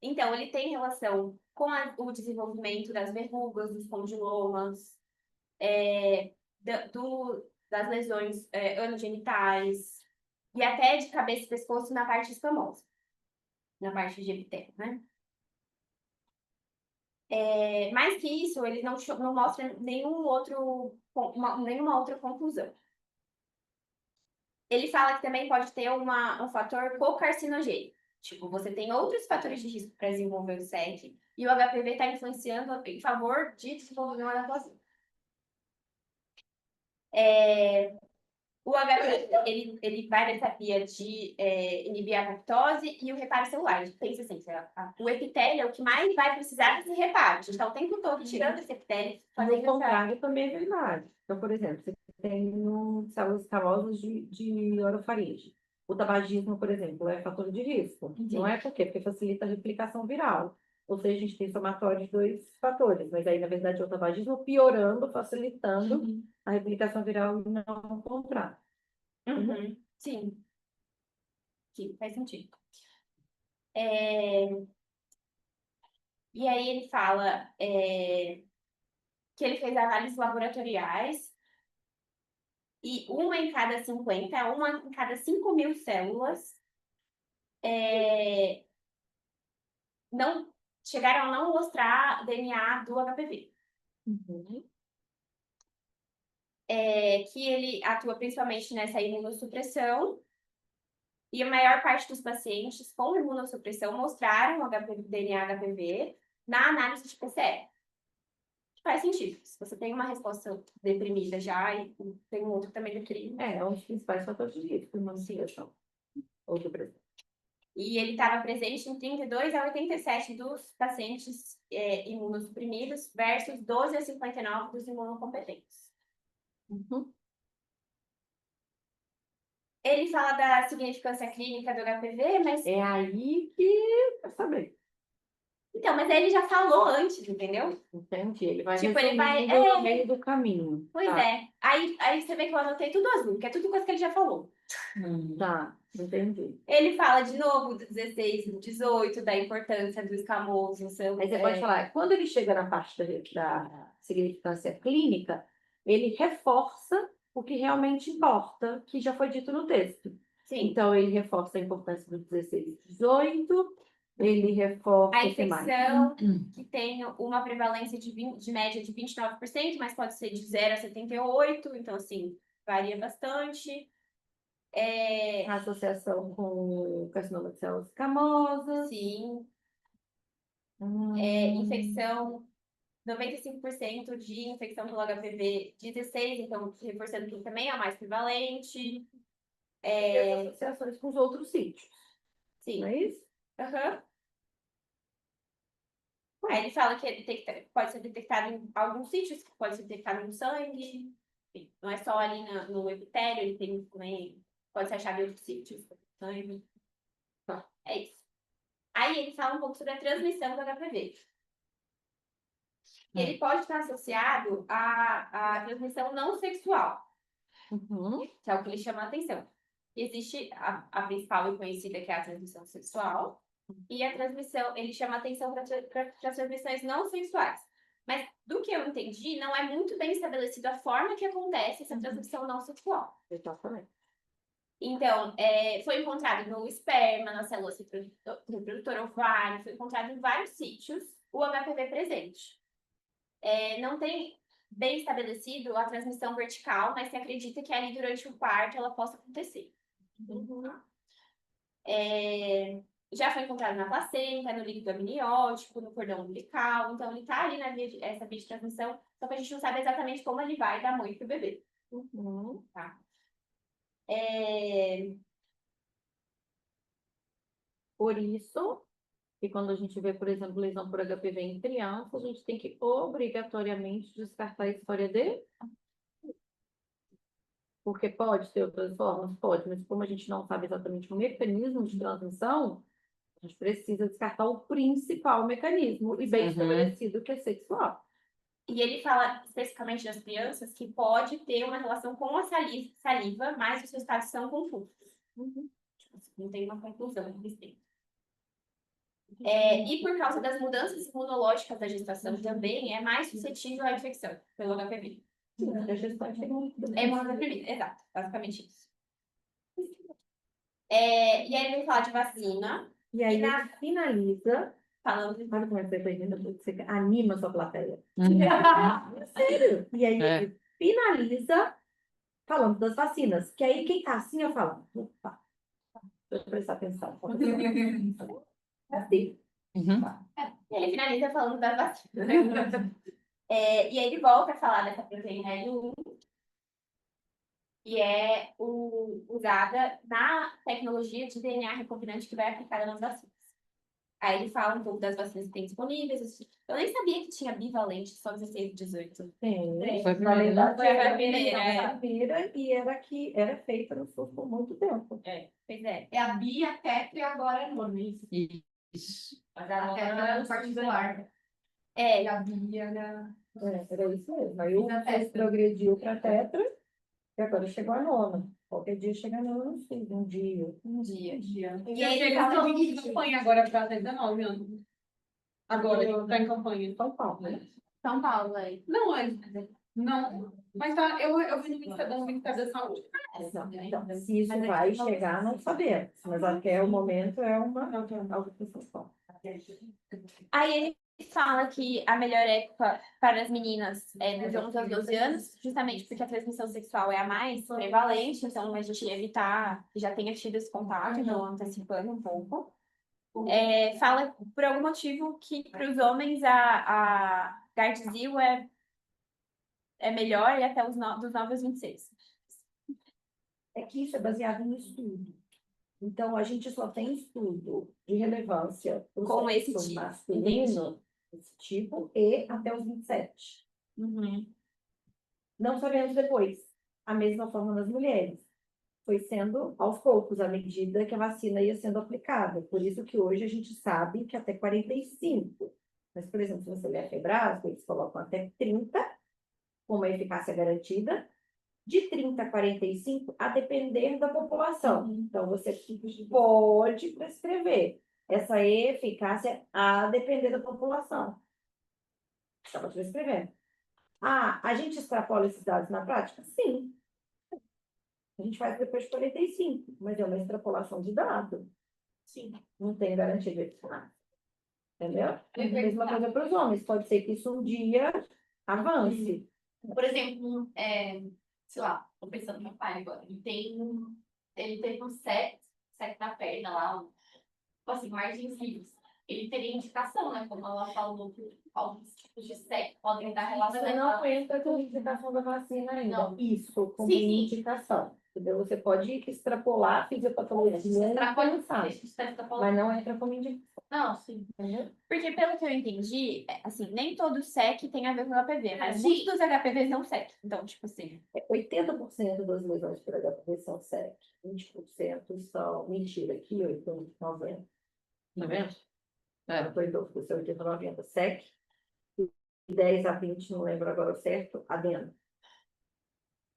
Então, ele tem relação com o desenvolvimento das verrugas, dos condilomas, das lesões anogenitais e até de cabeça e pescoço na parte escamosa, na parte de epitélio, né? Mais que isso, ele não mostra nenhuma outra conclusão. Ele fala que também pode ter um fator cocarcinogênico. Tipo, você tem outros fatores de risco para desenvolver o SEC e o HPV está influenciando em favor de desenvolver uma anaplasia. O HPV, ele vai nessa via de inibir a apoptose e o reparo celular. A gente pensa assim, o epitélio é o que mais vai precisar desse reparo. A gente está o tempo todo tirando esse epitélio. Mas o contrário também é verdade. Então, por exemplo, você tem células escamosas de orofaringe. O tabagismo, por exemplo, é fator de risco. Não é por quê? Porque facilita a replicação viral. Ou seja, a gente tem somatório de dois fatores, mas aí, na verdade, é o tabagismo piorando, facilitando a replicação viral e não o contrário. Sim. Sim, faz sentido. E aí ele fala que ele fez análises laboratoriais e uma em cada 50, uma em cada 5.000 células não chegaram a não mostrar DNA do HPV. Que ele atua principalmente nessa imunossupressão e a maior parte dos pacientes com imunossupressão mostraram DNA HPV na análise de PCR. Faz sentido. Se você tem uma resposta deprimida já e tem um outro que também deprime. É um dos principais fatores de risco, imunossupressão. Ou depressão. E ele estava presente em 32 a 87 dos pacientes imunossuprimidos versus 12 a 59 dos imunocompetentes. Ele fala da significância clínica do HPV, mas... É aí que vai saber. Então, mas ele já falou antes, entendeu? Entendi. Ele vai Tipo, ele vai... no meio do caminho. Pois é. Aí você vê que eu anotei tudo azul, que é tudo coisa que ele já falou. Tá, entendi. Ele fala de novo do 16, do 18, da importância do escamoso. Aí você pode falar, quando ele chega na parte da significância clínica, ele reforça o que realmente importa, que já foi dito no texto. Sim. Então, ele reforça a importância do 16 e 18, ele reforça A o que mais? infecção, que tem uma prevalência de média de 29%, mas pode ser de 0 a 78%, então, assim, varia bastante. A associação com o carcinoma de células escamosas. Sim. Hum. Infecção, 95% de infecção pelo HPV 16, então, reforçando que também é o mais prevalente. E as associações com os outros sítios, Sim. não é isso? Aham. Aí ele fala que pode ser detectado em alguns sítios, pode ser detectado no sangue, enfim, não é só ali no epitélio, ele tem também, pode ser achado em outros sítios, sangue. Tá, é isso. Aí ele fala um pouco sobre a transmissão do HPV. Ele pode estar associado à transmissão não sexual, Uhum. que é o que ele chama a atenção. Existe a principal e conhecida, que é a transmissão sexual, e a transmissão, ele chama a atenção para as transmissões não sexuais. Mas, do que eu entendi, não é muito bem estabelecido a forma que acontece essa transmissão não sexual. Exatamente. Então, foi encontrado no esperma, na célula reprodutora ovário, foi encontrado em vários sítios o HPV presente. Não tem bem estabelecido a transmissão vertical, mas se acredita que ali durante o parto ela possa acontecer. Já foi encontrado na placenta, no líquido amniótico, no cordão umbilical. Então, ele está ali essa via de transmissão, só que a gente não sabe exatamente como ele vai da mãe para o bebê. Tá? Por isso, que quando a gente vê, por exemplo, lesão por HPV em criança, a gente tem que obrigatoriamente descartar a história dele. Porque pode ter outras formas? Pode, mas como a gente não sabe exatamente o mecanismo de transmissão, a gente precisa descartar o principal mecanismo, e bem estabelecido, que é sexual. E ele fala especificamente das crianças que pode ter uma relação com a saliva, mas os resultados são confusos. Tipo assim, não tem uma conclusão a respeito. E por causa das mudanças imunológicas da gestação também é mais suscetível à infecção pelo HPV. A gestante É imunodeprimida, exato, basicamente isso. E aí ele vai falar de vacina, E aí E na- ele finaliza. falando de Olha como é que você anima a sua plateia. Sério. E aí ele finaliza falando das vacinas. Que aí quem tá assim, eu falo, opa, deixa eu prestar atenção. É assim. E ele finaliza falando das vacinas. E aí ele volta a falar dessa proteína L1, que é usada na tecnologia de DNA recombinante que vai aplicada nas vacinas. Aí ele fala um pouco das vacinas que tem disponíveis. Eu nem sabia que tinha bivalente só 16 e 18. Tem. Foi a Na primeira, verdade, Foi a era primeira, a primeira e era que era feita no SUS por muito tempo. Pois é. É a Bia, a Tetra e agora a Nona, isso. Isso. A Tetra era no particular. É, E a Bia era... Era isso mesmo. Aí o Fiz a SUS tetra. progrediu para tetra e agora chegou a nona. Qualquer dia chega a nona no SUS, um dia. E aí ele fala estão em campanha agora para 19 anos. Agora, está em campanha em São Paulo, né? São Paulo aí. Não, não. Mas tá, eu vi no Ministério da Saúde. Então, se isso vai chegar, não sabemos. Mas até o momento é algo que se fala. Aí ele fala que a melhor época para as meninas é dos 11 aos 12 anos, justamente porque a transmissão sexual é a mais prevalente, então a gente evitar que já tenha tido esse contato, então antecipando um pouco. Fala por algum motivo que para os homens a Gardasil é melhor e até dos 9 aos 26. É que isso é baseado em estudo. Então, a gente só tem estudo de relevância pro Com esse sexo tipo, masculino, esse tipo, e até os 27. Não sabemos depois. A mesma forma nas mulheres. Foi sendo aos poucos, à medida que a vacina ia sendo aplicada. Por isso que hoje a gente sabe que até 45. Mas, por exemplo, se você ler a Febrasco, eles colocam até 30, com uma eficácia garantida, de 30 a 45, a depender da população. Então, você pode prescrever essa eficácia a depender da população. Estava prescrevendo. A gente extrapola esses dados na prática? Sim. A gente faz depois de 45, mas é uma extrapolação de dado. Sim. Não tem garantia de eficácia. Entendeu? É a mesma coisa para os homens. Pode ser que isso um dia avance. Por exemplo, sei lá, tô pensando no meu pai agora. Ele teve um sec na perna lá, tipo assim, margens livres. Ele teria indicação, né? Como ela falou, que alguns tipos de sec podem dar relação. Mas não entra com a indicação da vacina ainda. Não. Isso, como Sim, sim. indicação. Entendeu? Você pode extrapolar a fisiopatologia e pensar, mas não entra como indicação. Não, sim. Entendeu? Porque pelo que eu entendi, assim, nem todo SEC tem a ver com HPV, mas Sim. muitos dos HPVs são SEC. Então, tipo assim, 80% das lesões por HPV são SEC. 20% são... Mentira, aqui 80, 90. Tá vendo? Eu estou em dúvida se é 80 ou 90 SEC. E 10 a 20, não lembro agora o certo, adeno.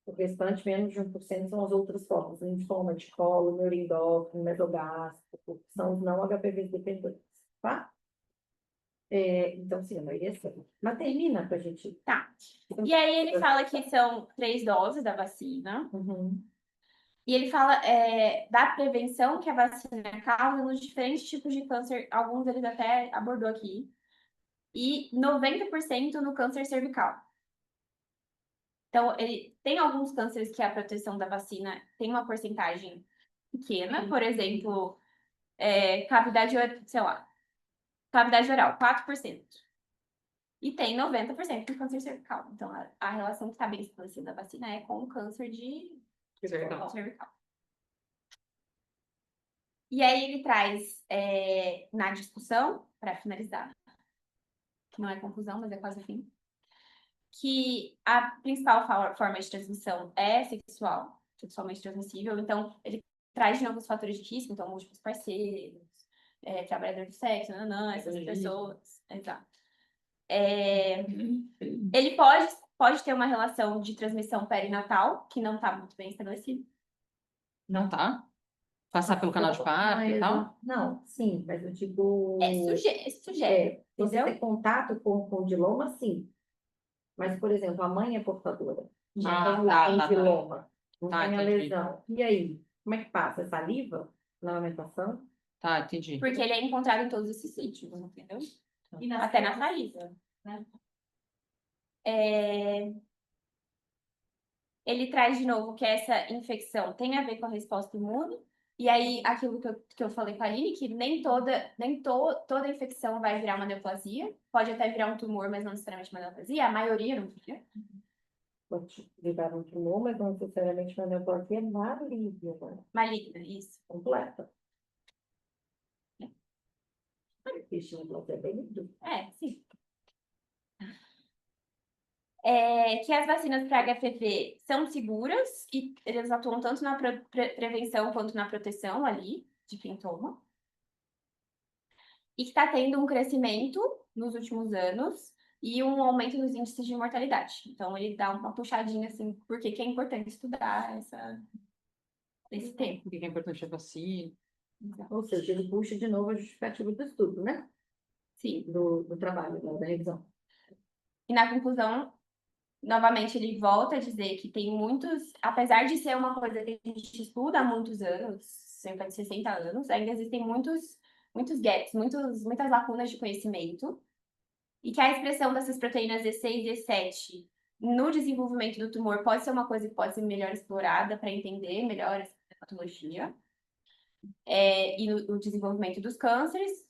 O restante, menos de 1%, são as outras formas. Linfoma de colo, neuroendócrino, mesogástrico, que são os não HPVs dependentes, tá? Então, sim, a maioria é SEC. Mas termina pra gente... tá. E aí ele fala que são 3 doses da vacina. Uhum. E ele fala da prevenção que a vacina causa nos diferentes tipos de câncer. Alguns eles até abordou aqui. E 90% no câncer cervical. Então, ele tem alguns cânceres que a proteção da vacina tem uma porcentagem pequena. Por exemplo, cavidade, sei lá, cavidade oral, 4%. E tem 90% de câncer cervical. Então, a relação que está bem estabelecida da vacina é com o câncer de cervical. E aí ele traz na discussão, para finalizar, que não é conclusão, mas é quase o fim, que a principal forma de transmissão é sexualmente transmissível. Então, ele traz de novo os fatores de risco, então, múltiplos parceiros, trabalhador do sexo, essas pessoas. Exato. Ele pode ter uma relação de transmissão perinatal, que não está muito bem estabelecida. Não tá? Passar pelo canal de parto e tal? Não, sim, mas eu digo... Sugere, você entendeu? ter contato com o condiloma, sim. Mas, por exemplo, a mãe é portadora. Ah, Tem tá, o tá. condiloma, não Tá, tem a entendi. lesão. E aí, como é que passa? É saliva na amamentação? Tá, entendi. Porque ele é encontrado em todos esses sítios, entendeu? Até na saliva. né? Ele traz de novo que essa infecção tem a ver com a resposta imune. E aí, aquilo que eu falei com a Aline, que toda infecção vai virar uma neoplasia. Pode até virar um tumor, mas não necessariamente uma neoplasia. A maioria não vira. Pode virar um tumor, mas não necessariamente uma neoplasia maligna. Maligna, isso. Completa. Existe neoplasia bem dura. Sim. Que as vacinas para HPV são seguras e eles atuam tanto na prevenção quanto na proteção ali de sintoma. E que está tendo um crescimento nos últimos anos e um aumento nos índices de mortalidade. Então, ele dá uma puxadinha, assim, porque que é importante estudar esse tema. Por que é importante a vacina? Ou seja, ele puxa de novo a justificativa do estudo, né? Sim. Do trabalho, da revisão. E na conclusão, novamente, ele volta a dizer que tem muitos, apesar de ser uma coisa que a gente estuda há muitos anos, cerca de 60 anos, ainda existem muitos gaps, muitas lacunas de conhecimento, e que a expressão dessas proteínas E6 e E7 no desenvolvimento do tumor pode ser uma coisa que pode ser melhor explorada para entender melhor essa patologia. E no desenvolvimento dos cânceres,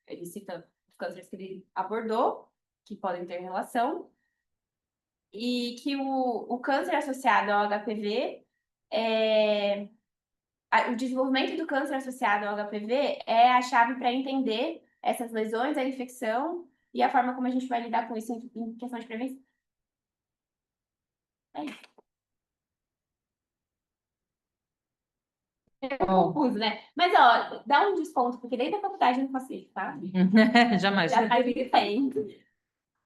ele cita os cânceres que ele abordou, que podem ter relação, e que o câncer associado ao HPV o desenvolvimento do câncer associado ao HPV é a chave para entender essas lesões, a infecção e a forma como a gente vai lidar com isso em questão de prevenção. É isso. É confuso, né? Mas, ó, dá um desconto, porque desde a faculdade eu não faço isso, tá? Jamais. Já faz muito tempo.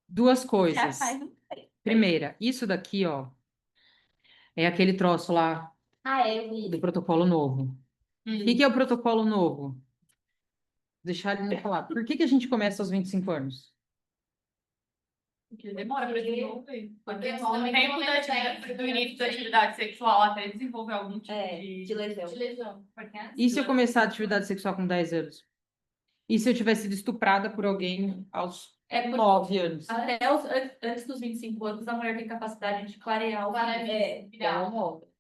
Duas Já coisas. faz muito tempo. Primeira, isso daqui, ó, é aquele troço lá Eu vi. do protocolo novo. O que é o protocolo novo? Deixar ele me falar. Por que a gente começa aos 25 anos? Porque demora para desenvolver. Porque Porque no também tempo tem da atividade, do início da atividade sexual até desenvolver algum tipo de lesão. de lesão. Porque antes E se eu do- começar a atividade sexual com 10 anos? E se eu tivesse sido estuprada por alguém aos É porque 9 anos? até antes dos 25 anos, a mulher tem capacidade de clarear o É um óbvio.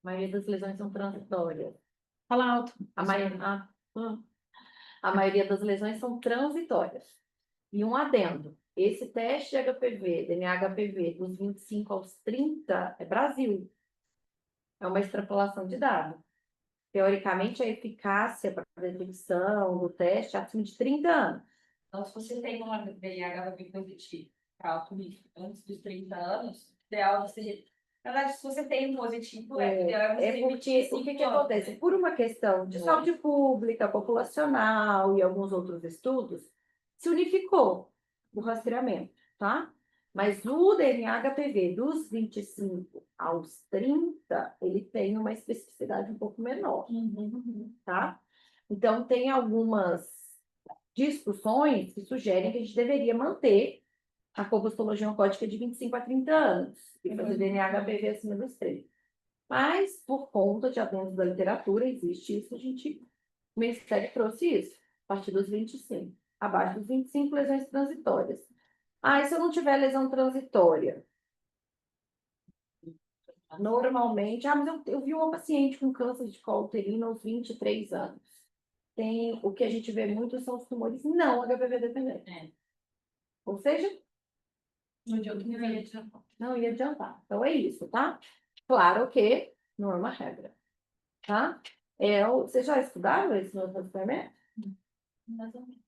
A maioria das lesões são transitórias. Fala alto. A maioria das lesões são transitórias. E um adendo. Esse teste de HPV, DNA-HPV, dos 25 aos 30, é Brasil. É uma extrapolação de dados. Teoricamente, a eficácia para a detecção do teste é acima de 30 anos. Então, se você tem uma VIH positivo para alto risco antes dos 30 anos, o ideal você. Na verdade, se você tem um positivo, o ideal é você É porque o que acontece? Por uma questão de saúde pública, populacional e alguns outros estudos, se unificou o rastreamento, tá? Mas o DNA-HPV dos 25 aos 30, ele tem uma especificidade um pouco menor, tá? Então, tem algumas discussões que sugerem que a gente deveria manter a compostologia oncótica de 25 a 30 anos e fazer DNA-HPV acima dos 30. Mas, por conta de avanços da literatura, existe isso, o Ministério trouxe isso, a partir dos 25. Abaixo dos 25, lesões transitórias. E se eu não tiver lesão transitória? Normalmente, mas eu vi uma paciente com câncer de colo uterino aos 23 anos. O que a gente vê muito são os tumores não HPV dependentes. Ou seja, não ia adiantar. Então, é isso, tá? Claro que não é uma regra, tá? Vocês já estudaram esse novo experimento? Mais ou menos.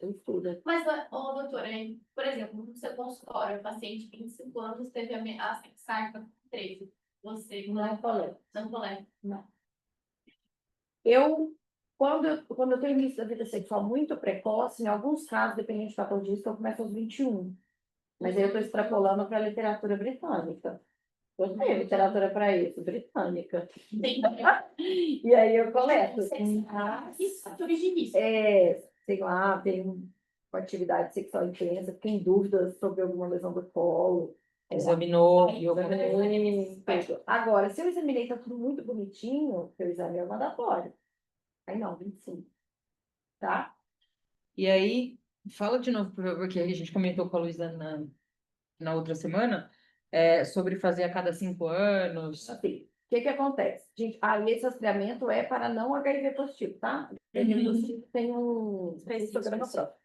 Estuda. Mas, doutora, por exemplo, no seu consultório, o paciente de 25 anos teve a sarna com 13. Você Não coleta. não coleta. Quando eu tenho início da vida sexual muito precoce, em alguns casos, dependendo de patologista, eu começo aos 21. Mas aí eu estou extrapolando para a literatura britânica. Eu tenho literatura para isso, britânica. E aí eu coleto. Sei lá, tem uma atividade sexual intensa, tem dúvidas sobre alguma lesão do colo. Examinou, viu? Tudo. Agora, se eu examinei, tá tudo muito bonitinho, eu exame é mandatório. Aí não, 25. Tá? E aí, fala de novo, porque a gente comentou com a Luísa na outra semana, sobre fazer a cada 5 anos. Assim, o que acontece? Gente, esse rastreamento é para não HIV positivo, tá? HIV positivo tem um histograma próprio.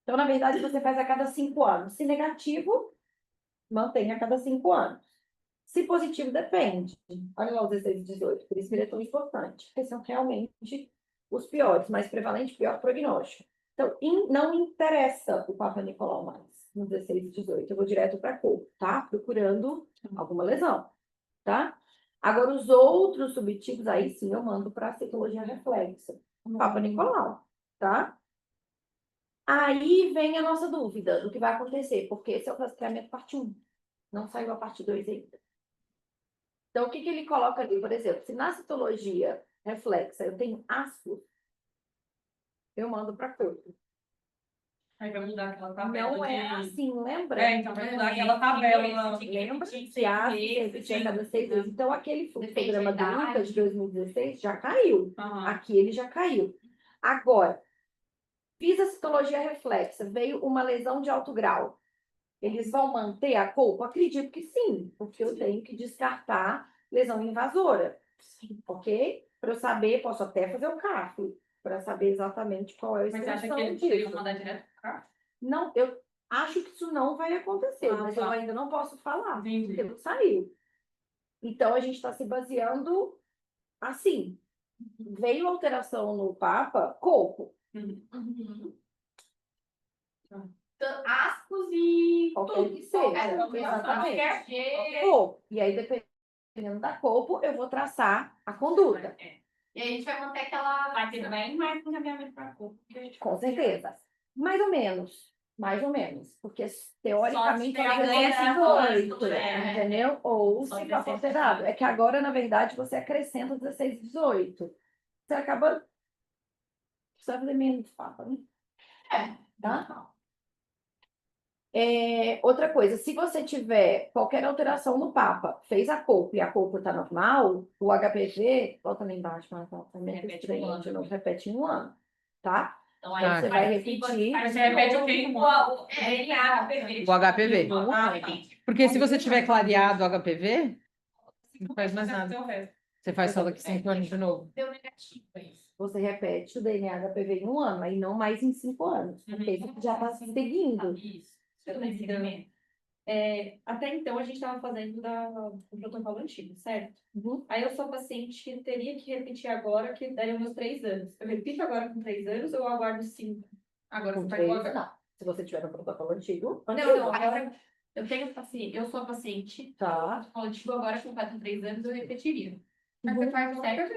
Então, na verdade, você faz a cada 5 anos. Se negativo, mantém a cada 5 anos. Se positivo, depende. Olha lá os 16 e 18, por isso que ele é tão importante, porque são realmente os piores, mais prevalente, pior prognóstico. Então, não interessa o Papa Nicolau mais, no 16 e 18. Eu vou direto para a cor, tá? Procurando alguma lesão, tá? Agora, os outros subtipos, aí sim, eu mando para a citologia reflexa, Papa Nicolau, tá? Aí vem a nossa dúvida do que vai acontecer, porque esse é o rastreamento parte 1. Não saiu a parte 2 ainda. Então, o que ele coloca ali? Por exemplo, se na citologia reflexa eu tenho ácido, eu mando para corpo. Aí vai mudar aquela tabela. Não é assim, lembra? Então vai mudar aquela tabela. Lembra que ácido repetia a cada 6 vezes. Então, aquele programa do Lucas de 2016 já caiu. Aqui ele já caiu. Agora, fiz a citologia reflexa, veio uma lesão de alto grau. Eles vão manter a culpa? Acredito que sim, porque eu tenho que descartar lesão invasora, ok? Para eu saber, posso até fazer o cálculo, para saber exatamente qual é o Mas você acha que extensão eles poderiam disso. mandar direto pro carro? Não, eu acho que isso não vai acontecer, mas eu ainda não posso falar, porque não saiu. Então, a gente está se baseando assim. Veio alteração no Papa, corpo. Ascos e Qualquer que seja. Exatamente. Corpo. E aí, dependendo da corpo, eu vou traçar a conduta. E aí a gente vai manter aquela. Vai ter bem mais encaminhamento para corpo. Com certeza. Mais ou menos. Mais ou menos. Porque, teoricamente, Só se ela ganha ganha 18, né? entendeu? Ou Só se que for você considerado. sabe. É que agora, na verdade, você acrescenta 16 e 18. Você acaba... Precisa fazer menos papa, né? Tá? Outra coisa, se você tiver qualquer alteração no Papa, fez a polpa e a polpa está normal, o HPV, volta lá embaixo, mas tá meio Repete estranho, um ano. de novo, repete em um ano, tá? Então Tá. aí Você vai repetir. Mas você repete o quê? O DNA, O HPV. Ah, entendi. Porque se você tiver clareado o HPV, não faz mais nada. O resto. Você faz só daqui 5 anos de novo. Deu negativo, é isso. Você repete o DNA HPV em um ano, aí não mais em 5 anos, porque isso já está seguindo. Isso. Eu tô entendendo. Até então, a gente estava fazendo o protocolo antigo, certo? Uhum. Aí eu sou paciente que teria que repetir agora, que daria meus 3 anos. Eu repito agora com 3 anos ou eu aguardo 5? Agora Com você vai 3, colocar. não. Se você tiver no protocolo antigo, Não, agora eu tenho paciente, eu sou paciente. tá. Tipo, agora que eu faço 3 anos, eu repetiria. Mas Uhum. você faz certo?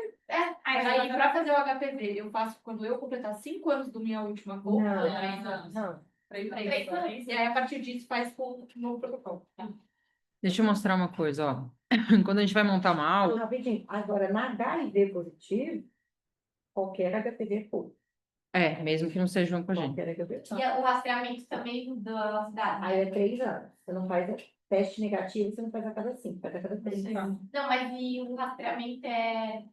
Aí pra fazer o HPV, eu faço quando eu completar 5 anos do minha última compra, Não. 3 anos. Não. 3 anos. E aí, a partir disso, faz com o novo protocolo. Tá? Deixa eu mostrar uma coisa, ó. Quando a gente vai montar uma Não, aula, rapidinho. Agora, na HIV positivo, qualquer HPV pô. mesmo que não seja um com a gente. Qualquer HPV. E o rastreamento também da cidade. Aí é 3 anos. Você não faz teste negativo, você não faz a cada 5, faz a cada 3. Não, mas e o rastreamento é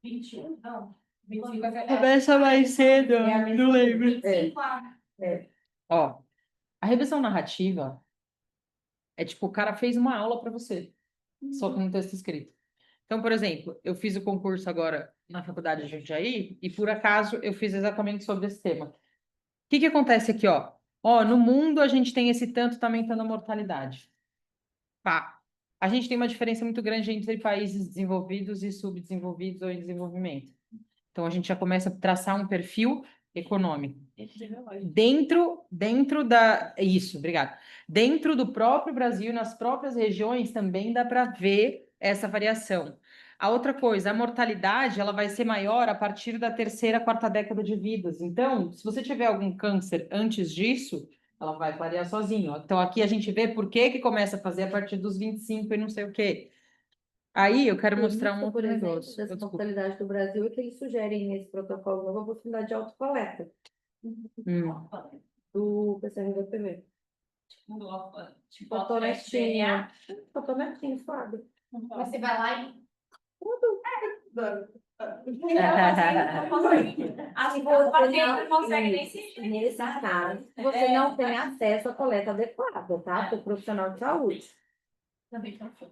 21? Não. 25 Começa mais cedo, É a mesma não coisa. lembro. 25 a... Ó, a revisão narrativa é tipo, o cara fez uma aula para você, só com um texto escrito. Então, por exemplo, eu fiz o concurso agora na faculdade de Jundiaí e, por acaso, eu fiz exatamente sobre esse tema. O que que acontece aqui, ó? Ó, no mundo a gente tem esse tanto, tá aumentando a mortalidade. Pá. A gente tem uma diferença muito grande entre países desenvolvidos e subdesenvolvidos ou em desenvolvimento. Então, a gente já começa a traçar um perfil econômico. Dentro da... Isso, obrigada. Dentro do próprio Brasil, nas próprias regiões, também dá para ver essa variação. A outra coisa, a mortalidade, ela vai ser maior a partir da terceira, quarta década de vidas. Então, se você tiver algum câncer antes disso, ela vai clarear sozinho. Então, aqui a gente vê por que que começa a fazer a partir dos 25 e não sei o quê. Aí, eu quero Por mostrar isso, um outro por exemplo, negócio. dessa Desculpa. mortalidade do Brasil é que eles sugerem nesse protocolo novo a possibilidade de autocoleta do PCR-HPV. Fotonetinho. Fotonetinho, sabe? Você vai lá e... Se o paciente não não consegue nem se... nesse caso, você não tem acesso à coleta adequada, tá? Para o profissional de saúde. Também não foi.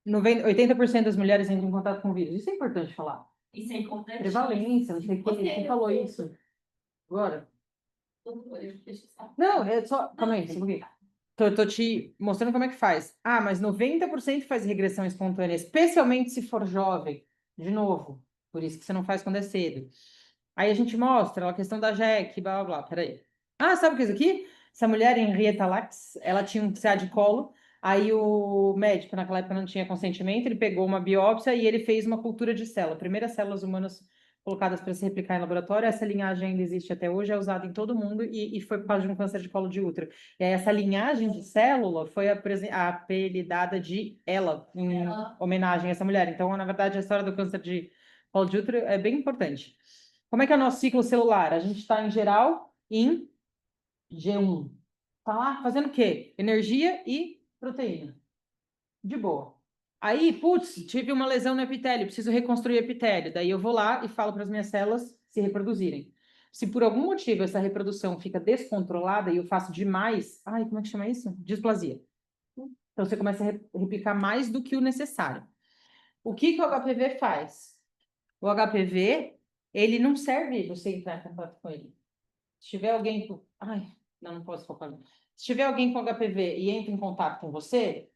80% das mulheres entram em contato com o vírus. Isso é importante falar. E sem conta Prevalência, não sei o que. Quem falou isso? Agora? Não, é só. Calma aí, só um pouquinho. Tô te mostrando como é que faz. Ah, mas 90% faz regressão espontânea, especialmente se for jovem. De novo, por isso que você não faz quando é cedo. Aí a gente mostra a questão da JEC, blá, blá, blá. Peraí. Ah, sabe o que é isso aqui? Essa mulher, Henrietta Lacks, ela tinha um CA de colo. Aí o médico, naquela época, não tinha consentimento, ele pegou uma biópsia e ele fez uma cultura de célula. Primeiras células humanas colocadas para se replicar em laboratório. Essa linhagem ainda existe até hoje, é usada em todo mundo e foi por causa de um câncer de colo de útero. E aí, essa linhagem de célula foi apelidada de ela, em homenagem a essa mulher. Então, na verdade, a história do câncer de colo de útero é bem importante. Como é que é o nosso ciclo celular? A gente está, em geral, em G1. Tá lá fazendo o quê? Energia e proteína. De boa. Aí, putz, tive uma lesão no epitélio, preciso reconstruir o epitélio. Daí eu vou lá e falo para as minhas células se reproduzirem. Se por algum motivo essa reprodução fica descontrolada e eu faço demais, ai, como é que chama isso? Displasia. Então você começa a replicar mais do que o necessário. O que que o HPV faz? O HPV, ele não serve você entrar em contato com ele. Se tiver alguém com... Ai, não posso focar. Se tiver alguém com HPV e entra em contato com você,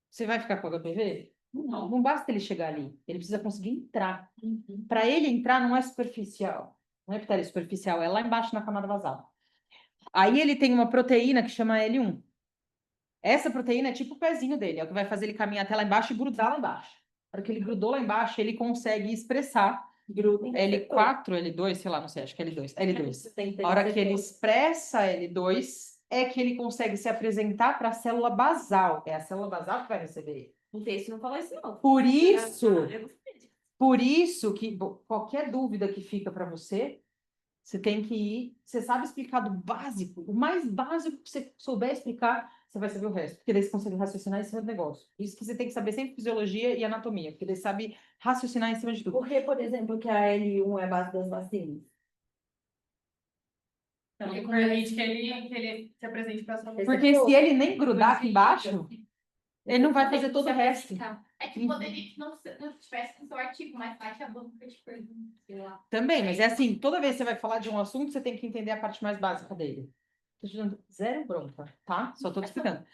você vai ficar com HPV? Não, não basta ele chegar ali. Ele precisa conseguir entrar. Para ele entrar, não é superficial. Não é epitélio superficial, é lá embaixo na camada basal. Aí ele tem uma proteína que chama L1. Essa proteína é tipo o pezinho dele, é o que vai fazer ele caminhar até lá embaixo e grudar lá embaixo. Para que ele grudou lá embaixo, ele consegue expressar L4, L2, sei lá, não sei, acho que é L2. L2. A hora que ele expressa L2, é que ele consegue se apresentar para a célula basal. É a célula basal que vai receber ele. O texto não falou isso, não. Por isso que qualquer dúvida que fica para você, Você tem que ir, você sabe explicar do básico, o mais básico que você souber explicar, você vai saber o resto, porque daí você consegue raciocinar em cima do negócio. Isso que você tem que saber sempre fisiologia e anatomia, porque daí você sabe raciocinar em cima de tudo. Por que, por exemplo, que a L1 é a base das vacinas? Porque permite que ele se apresente para essa Porque se ele nem grudar aqui embaixo, ele não vai fazer todo o resto. É que poderia que não tivesse no seu artigo, mas vai que a boca te pergunta, sei lá. Também, mas é assim, toda vez que você vai falar de um assunto, você tem que entender a parte mais básica dele. Tô te dando zero bronca, tá? Só tô te explicando.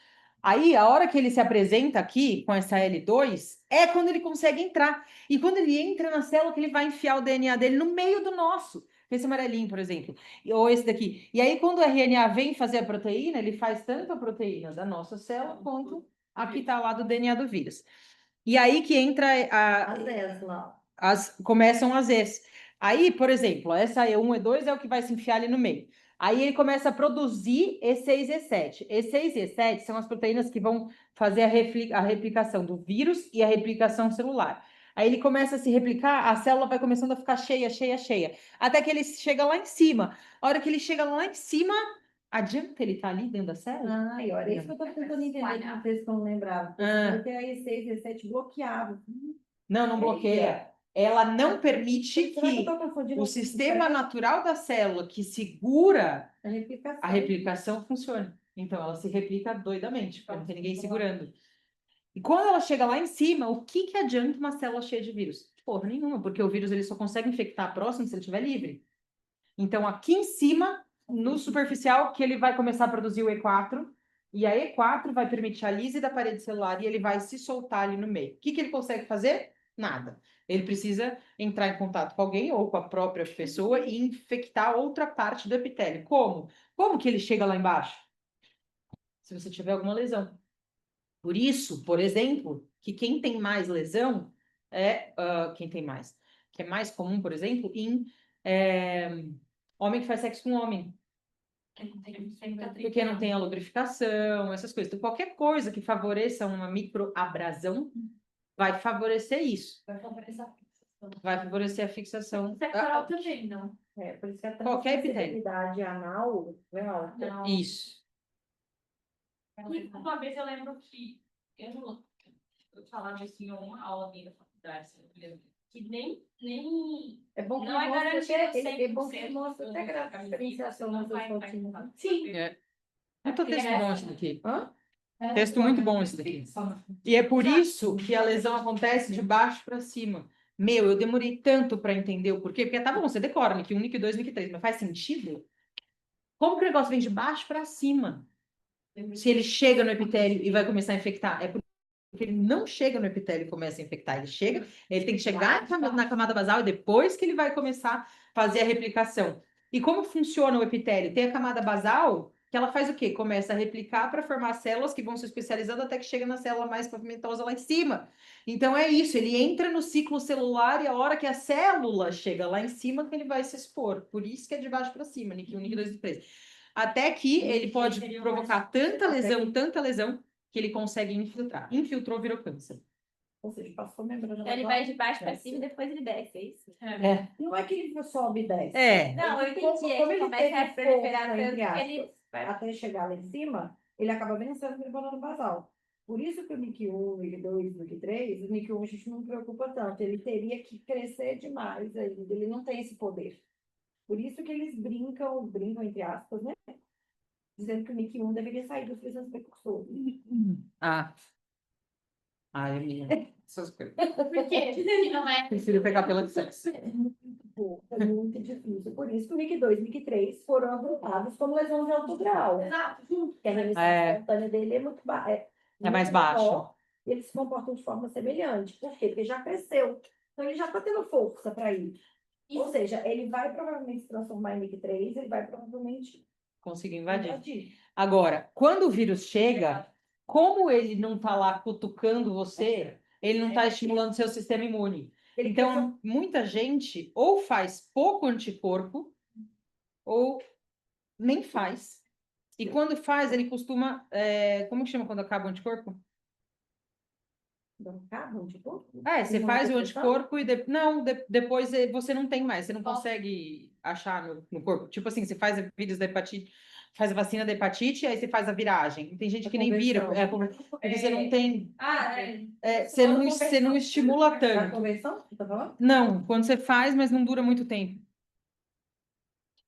Aí, a hora que ele se apresenta aqui com essa L2, é quando ele consegue entrar. E quando ele entra na célula, que ele vai enfiar o DNA dele no meio do nosso. Esse amarelinho, por exemplo. Ou esse daqui. E aí, quando o RNA vem fazer a proteína, ele faz tanto a proteína da nossa célula, quanto a que está lá do DNA do vírus. E aí que entra As L's lá. começam as E's. Aí, por exemplo, essa E1, E2 é o que vai se enfiar ali no meio. Aí ele começa a produzir E6 e E7. E6 e E7 são as proteínas que vão fazer a replicação do vírus e a replicação celular. Aí ele começa a se replicar, a célula vai começando a ficar cheia, cheia, cheia. Até que ele chega lá em cima. A hora que ele chega lá em cima, adianta ele estar ali dentro da célula? Ai, olha, isso que eu tô tentando entender de uma vez que eu não lembrava. Porque a E6 e E7 bloqueavam. Não bloqueia. Ela não permite Será que eu que tô confundindo o com sistema natural da célula que segura a replicação? a replicação funcione. Então, ela se replica doidamente, porque não tem ninguém segurando. E quando ela chega lá em cima, o que que adianta uma célula cheia de vírus? Porra nenhuma, porque o vírus ele só consegue infectar a próxima se ele estiver livre. Então, aqui em cima, no superficial, que ele vai começar a produzir o E4, e a E4 vai permitir a lise da parede celular e ele vai se soltar ali no meio. O que que ele consegue fazer? Nada. Ele precisa entrar em contato com alguém ou com a própria pessoa e infectar outra parte do epitélio. Como? Como que ele chega lá embaixo? Se você tiver alguma lesão. Por isso, por exemplo, que quem tem mais lesão quem tem mais? Que é mais comum, por exemplo, em homem que faz sexo com homem. Porque não tem a lubrificação, essas coisas. Então, qualquer coisa que favoreça uma microabrasão vai favorecer isso. Vai favorecer a fixação. Sexual também, não. Por isso que a Qualquer epitélio. transmissibilidade anal é alta. Isso. E uma vez eu lembro que eu falava isso em uma aula minha da faculdade, se não me engano, que nem É bom que não é mostra garantido até, é bom que 100% mostra até a diferenciação não nas vai duas impactar. rotinas. Sim. Muito texto bom esse daqui. Hã? Texto muito bom esse daqui. E é por isso que a lesão acontece de baixo para cima. Meu, eu demorei tanto para entender o porquê, porque tá bom, você decora NIC 1, NIC 2, NIC 3, mas faz sentido? Como que o negócio vem de baixo para cima? Se ele chega no epitélio e vai começar a infectar, é porque ele não chega no epitélio e começa a infectar, ele tem que chegar na camada basal e depois que ele vai começar a fazer a replicação. E como funciona o epitélio? Tem a camada basal, que ela faz o quê? Começa a replicar para formar células que vão se especializando até que chega na célula mais pavimentosa lá em cima. Então é isso, ele entra no ciclo celular e a hora que a célula chega lá em cima que ele vai se expor. Por isso que é de baixo para cima, NIC 1, NIC 2, NIC 3. Até que ele pode provocar tanta lesão, que ele consegue infiltrar. Infiltrou, virou câncer. Ou seja, passou membrana. Então ele vai de baixo para cima e depois ele desce, é isso? Não é que ele sobe e desce. Não, eu entendi. Como Ele ele começa a teve proliferar força, tanto entre que ele aspas, até chegar lá em cima, ele acaba vencendo o membrana basal. Por isso que o NIC 1, NIC 2, NIC 3, o NIC 1 a gente não preocupa tanto. Ele teria que crescer demais ainda. Ele não tem esse poder. Por isso que eles brincam entre aspas, né? Dizendo que o NIC 1 deveria sair dos prisões precursores. Ai, minha. Essas coisas. Por quê? Que não é. Prefiro pegar pela sexo. É muito difícil. Por isso que o NIC 2 e o NIC 3 foram agrupados como lesão de alto grau. Exato. Porque a remissão espontânea dele é muito mais muito baixo. menor, e eles se comportam de forma semelhante. Por quê? Porque já cresceu. Então ele já está tendo força para ir. Ou seja, ele vai provavelmente se transformar em NIC 3, ele vai provavelmente Conseguir invadir. Agora, quando o vírus chega, como ele não está lá cutucando você, ele não está estimulando seu sistema imune. Então, muita gente ou faz pouco anticorpo, ou nem faz. E quando faz, ele costuma. Como que chama quando acaba o anticorpo? Acaba o anticorpo? É, você Tem uma faz o proteção? anticorpo e não, depois você não tem mais, você não consegue achar no corpo. Tipo assim, você faz a vírus da hepatite, faz a vacina da hepatite, aí você faz a viragem. Tem gente A que nem vira, conversão. porque você não tem, você não A estimula tanto. conversão, você tá falando? Não, quando você faz, mas não dura muito tempo.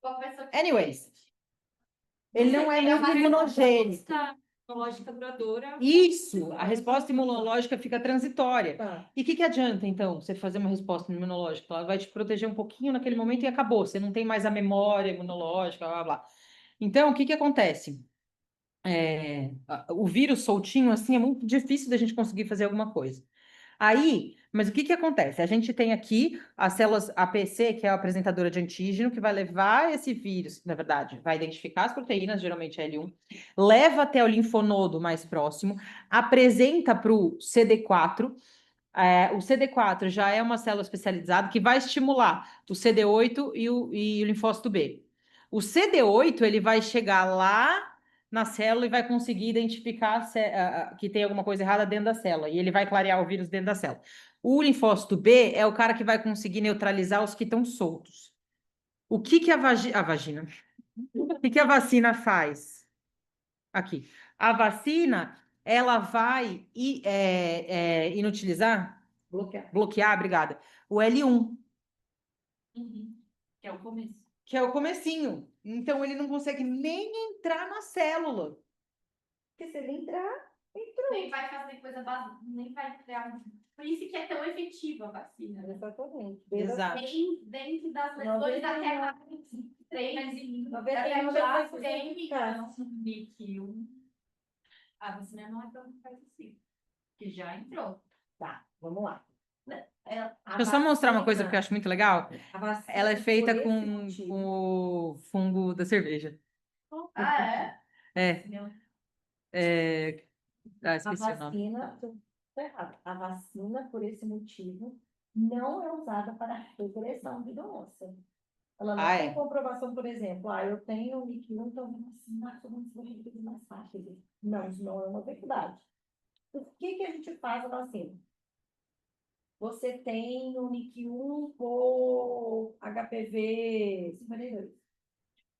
Qual pessoa que Anyways, tem? ele não é muito imunogênico. Imunológica duradoura. Isso, a resposta imunológica fica transitória. Tá. E o que adianta, então, você fazer uma resposta imunológica? Ela vai te proteger um pouquinho naquele momento e acabou. Você não tem mais a memória imunológica, blá, blá, blá. Então, o que acontece? O vírus soltinho, assim, é muito difícil da gente conseguir fazer alguma coisa. Aí, mas o que acontece? A gente tem aqui as células APC, que é a apresentadora de antígeno, que vai levar esse vírus, na verdade, vai identificar as proteínas, geralmente é L1, leva até o linfonodo mais próximo, apresenta para o CD4. O CD4 já é uma célula especializada que vai estimular o CD8 e o linfócito B. O CD8 ele vai chegar lá na célula e vai conseguir identificar que tem alguma coisa errada dentro da célula e ele vai clarear o vírus dentro da célula. O linfócito B é o cara que vai conseguir neutralizar os que estão soltos. O que que a vagina? O que que a vacina faz? Aqui. A vacina, ela vai inutilizar, bloquear, obrigada, o L1, Que é o começo. que é o comecinho. Então, ele não consegue nem entrar na célula. Porque se ele entrar, Nem vai fazer coisa básica, nem vai criar. Por isso que é tão efetiva a vacina, né? exatamente. Exato. Bem dentro das lesões da terra. 3 99 já foi tem eficaz. NIC1. A vacina não é tão eficaz assim. Que já entrou. Tá, vamos lá. Deixa eu só mostrar uma coisa que eu acho muito legal. A vacina, Ela é feita por esse com motivo, o fungo da cerveja. Ah, é? A Esqueci o nome. vacina, tá errado. A vacina, por esse motivo, não é usada para regressão de doença. Ela não tem comprovação, por exemplo, eu tenho NIC1, então vou vacinar, todo mundo vai repetir mais fácil. Não, isso não é uma verdade. Por que a gente faz a vacina? Você tem o NIC1 por HPV 52.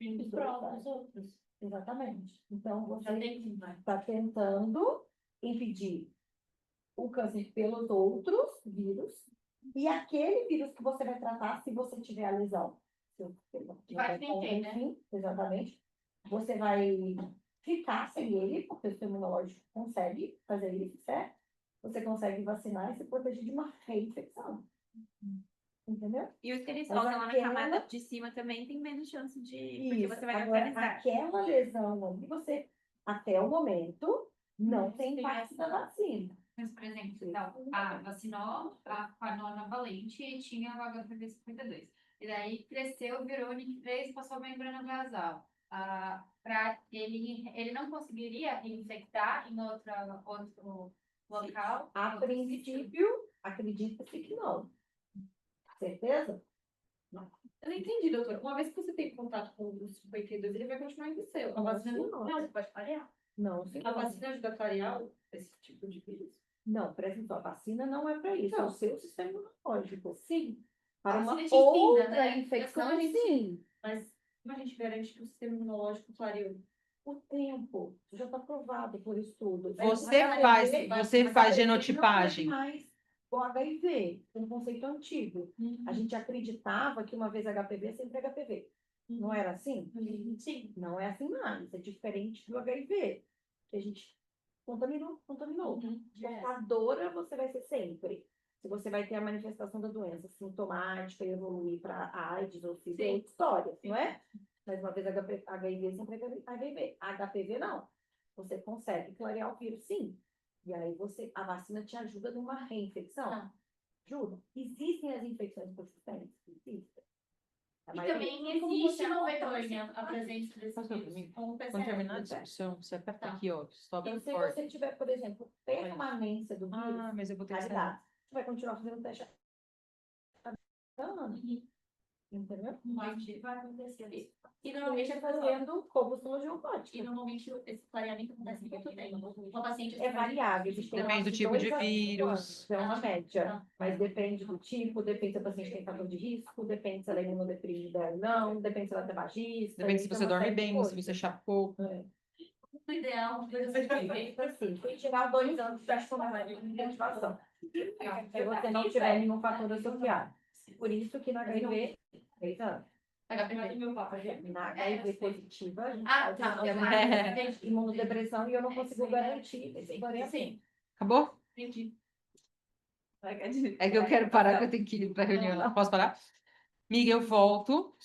E prova os outros. Exatamente. Então, você Já tem, vai. está tentando impedir o câncer pelos outros vírus e aquele vírus que você vai tratar se você tiver a lesão. Vai que nem tem, né? Exatamente. Você vai ficar sem ele, porque o sistema imunológico consegue fazer isso, certo? Você consegue vacinar e se proteger de uma reinfecção. Entendeu? E os que eles Mas soltam lá na aquela- camada de cima também tem menos chance de. Porque Isso. você vai Agora, neutralizar. aquela lesão ali, você, até o momento, não tem tem impacto da vacina. Mas, por exemplo, então, vacinou com a nona valente e tinha o HPV 52. E daí cresceu, virou NIC3 e passou a membrana basal. Ele não conseguiria infectar em outro local? A outro sítio? princípio, acredita-se que não. Certeza? Eu não entendi, doutor. Uma vez que você tem contato com o 52, ele vai continuar em você. A vacina não. não, você pode clarear. Não, sim. A vacina ajuda a clarear esse tipo de vírus? Não, presta atenção, a vacina não é para isso, é o seu sistema imunológico. Sim. Para Vacina uma de ensina, outra né? infecção, É como a gente- sim. Mas como a gente garante que o sistema imunológico clareou? O tempo já está provado por estudo. Você Mas faz a genotipagem. Não é mais o HIV, um conceito antigo. A gente acreditava que uma vez HPV sempre HPV. Não era assim? Sim. Não é assim mais. É diferente do HIV. Que a gente contaminou. Portadora você vai ser sempre. Se você vai ter a manifestação da doença sintomática e evoluir para AIDS ou SIDA, é outra história, não é? Mas uma vez HIV sempre é HIV. HPV não. Você consegue clarear o vírus, sim. E aí a vacina te ajuda numa reinfecção. Ajuda. Existem as infecções persistentes? Existem. A E maioria- também Como existe você no pode- Betônia a presença desse vírus. Quando terminar a discussão, você aperta Tá. aqui, ó. Sobe E se forte. você tiver, por exemplo, permanência do vírus, Mas eu botei validade, você vai continuar fazendo teste. Entendeu? Mas vai acontecer isso. E normalmente é Fazendo combustão geopótica. E normalmente esse clareamento acontece em quanto tempo? Uma paciente É variável, existe Depende do tipo de vírus. É uma média, Tá. mas depende do tipo, depende se a paciente tem fator de risco, depende se ela é imunodeprimida ou não, depende se ela é tabagista. Depende se então você uma dorme série de bem, se coisas. você chapou. O ideal Assim, foi tirar 2 anos de teste de motivação. Se você não tiver nenhum fator associado. Por isso que na HIV, 3 anos. Na HIV positiva, a gente Ah, faz tá. uma imunodepressão e eu não consigo garantir esse Sim, Acabou? entendi. É que eu quero parar, que eu tenho que ir para reunião lá. Posso parar? Miga, eu volto.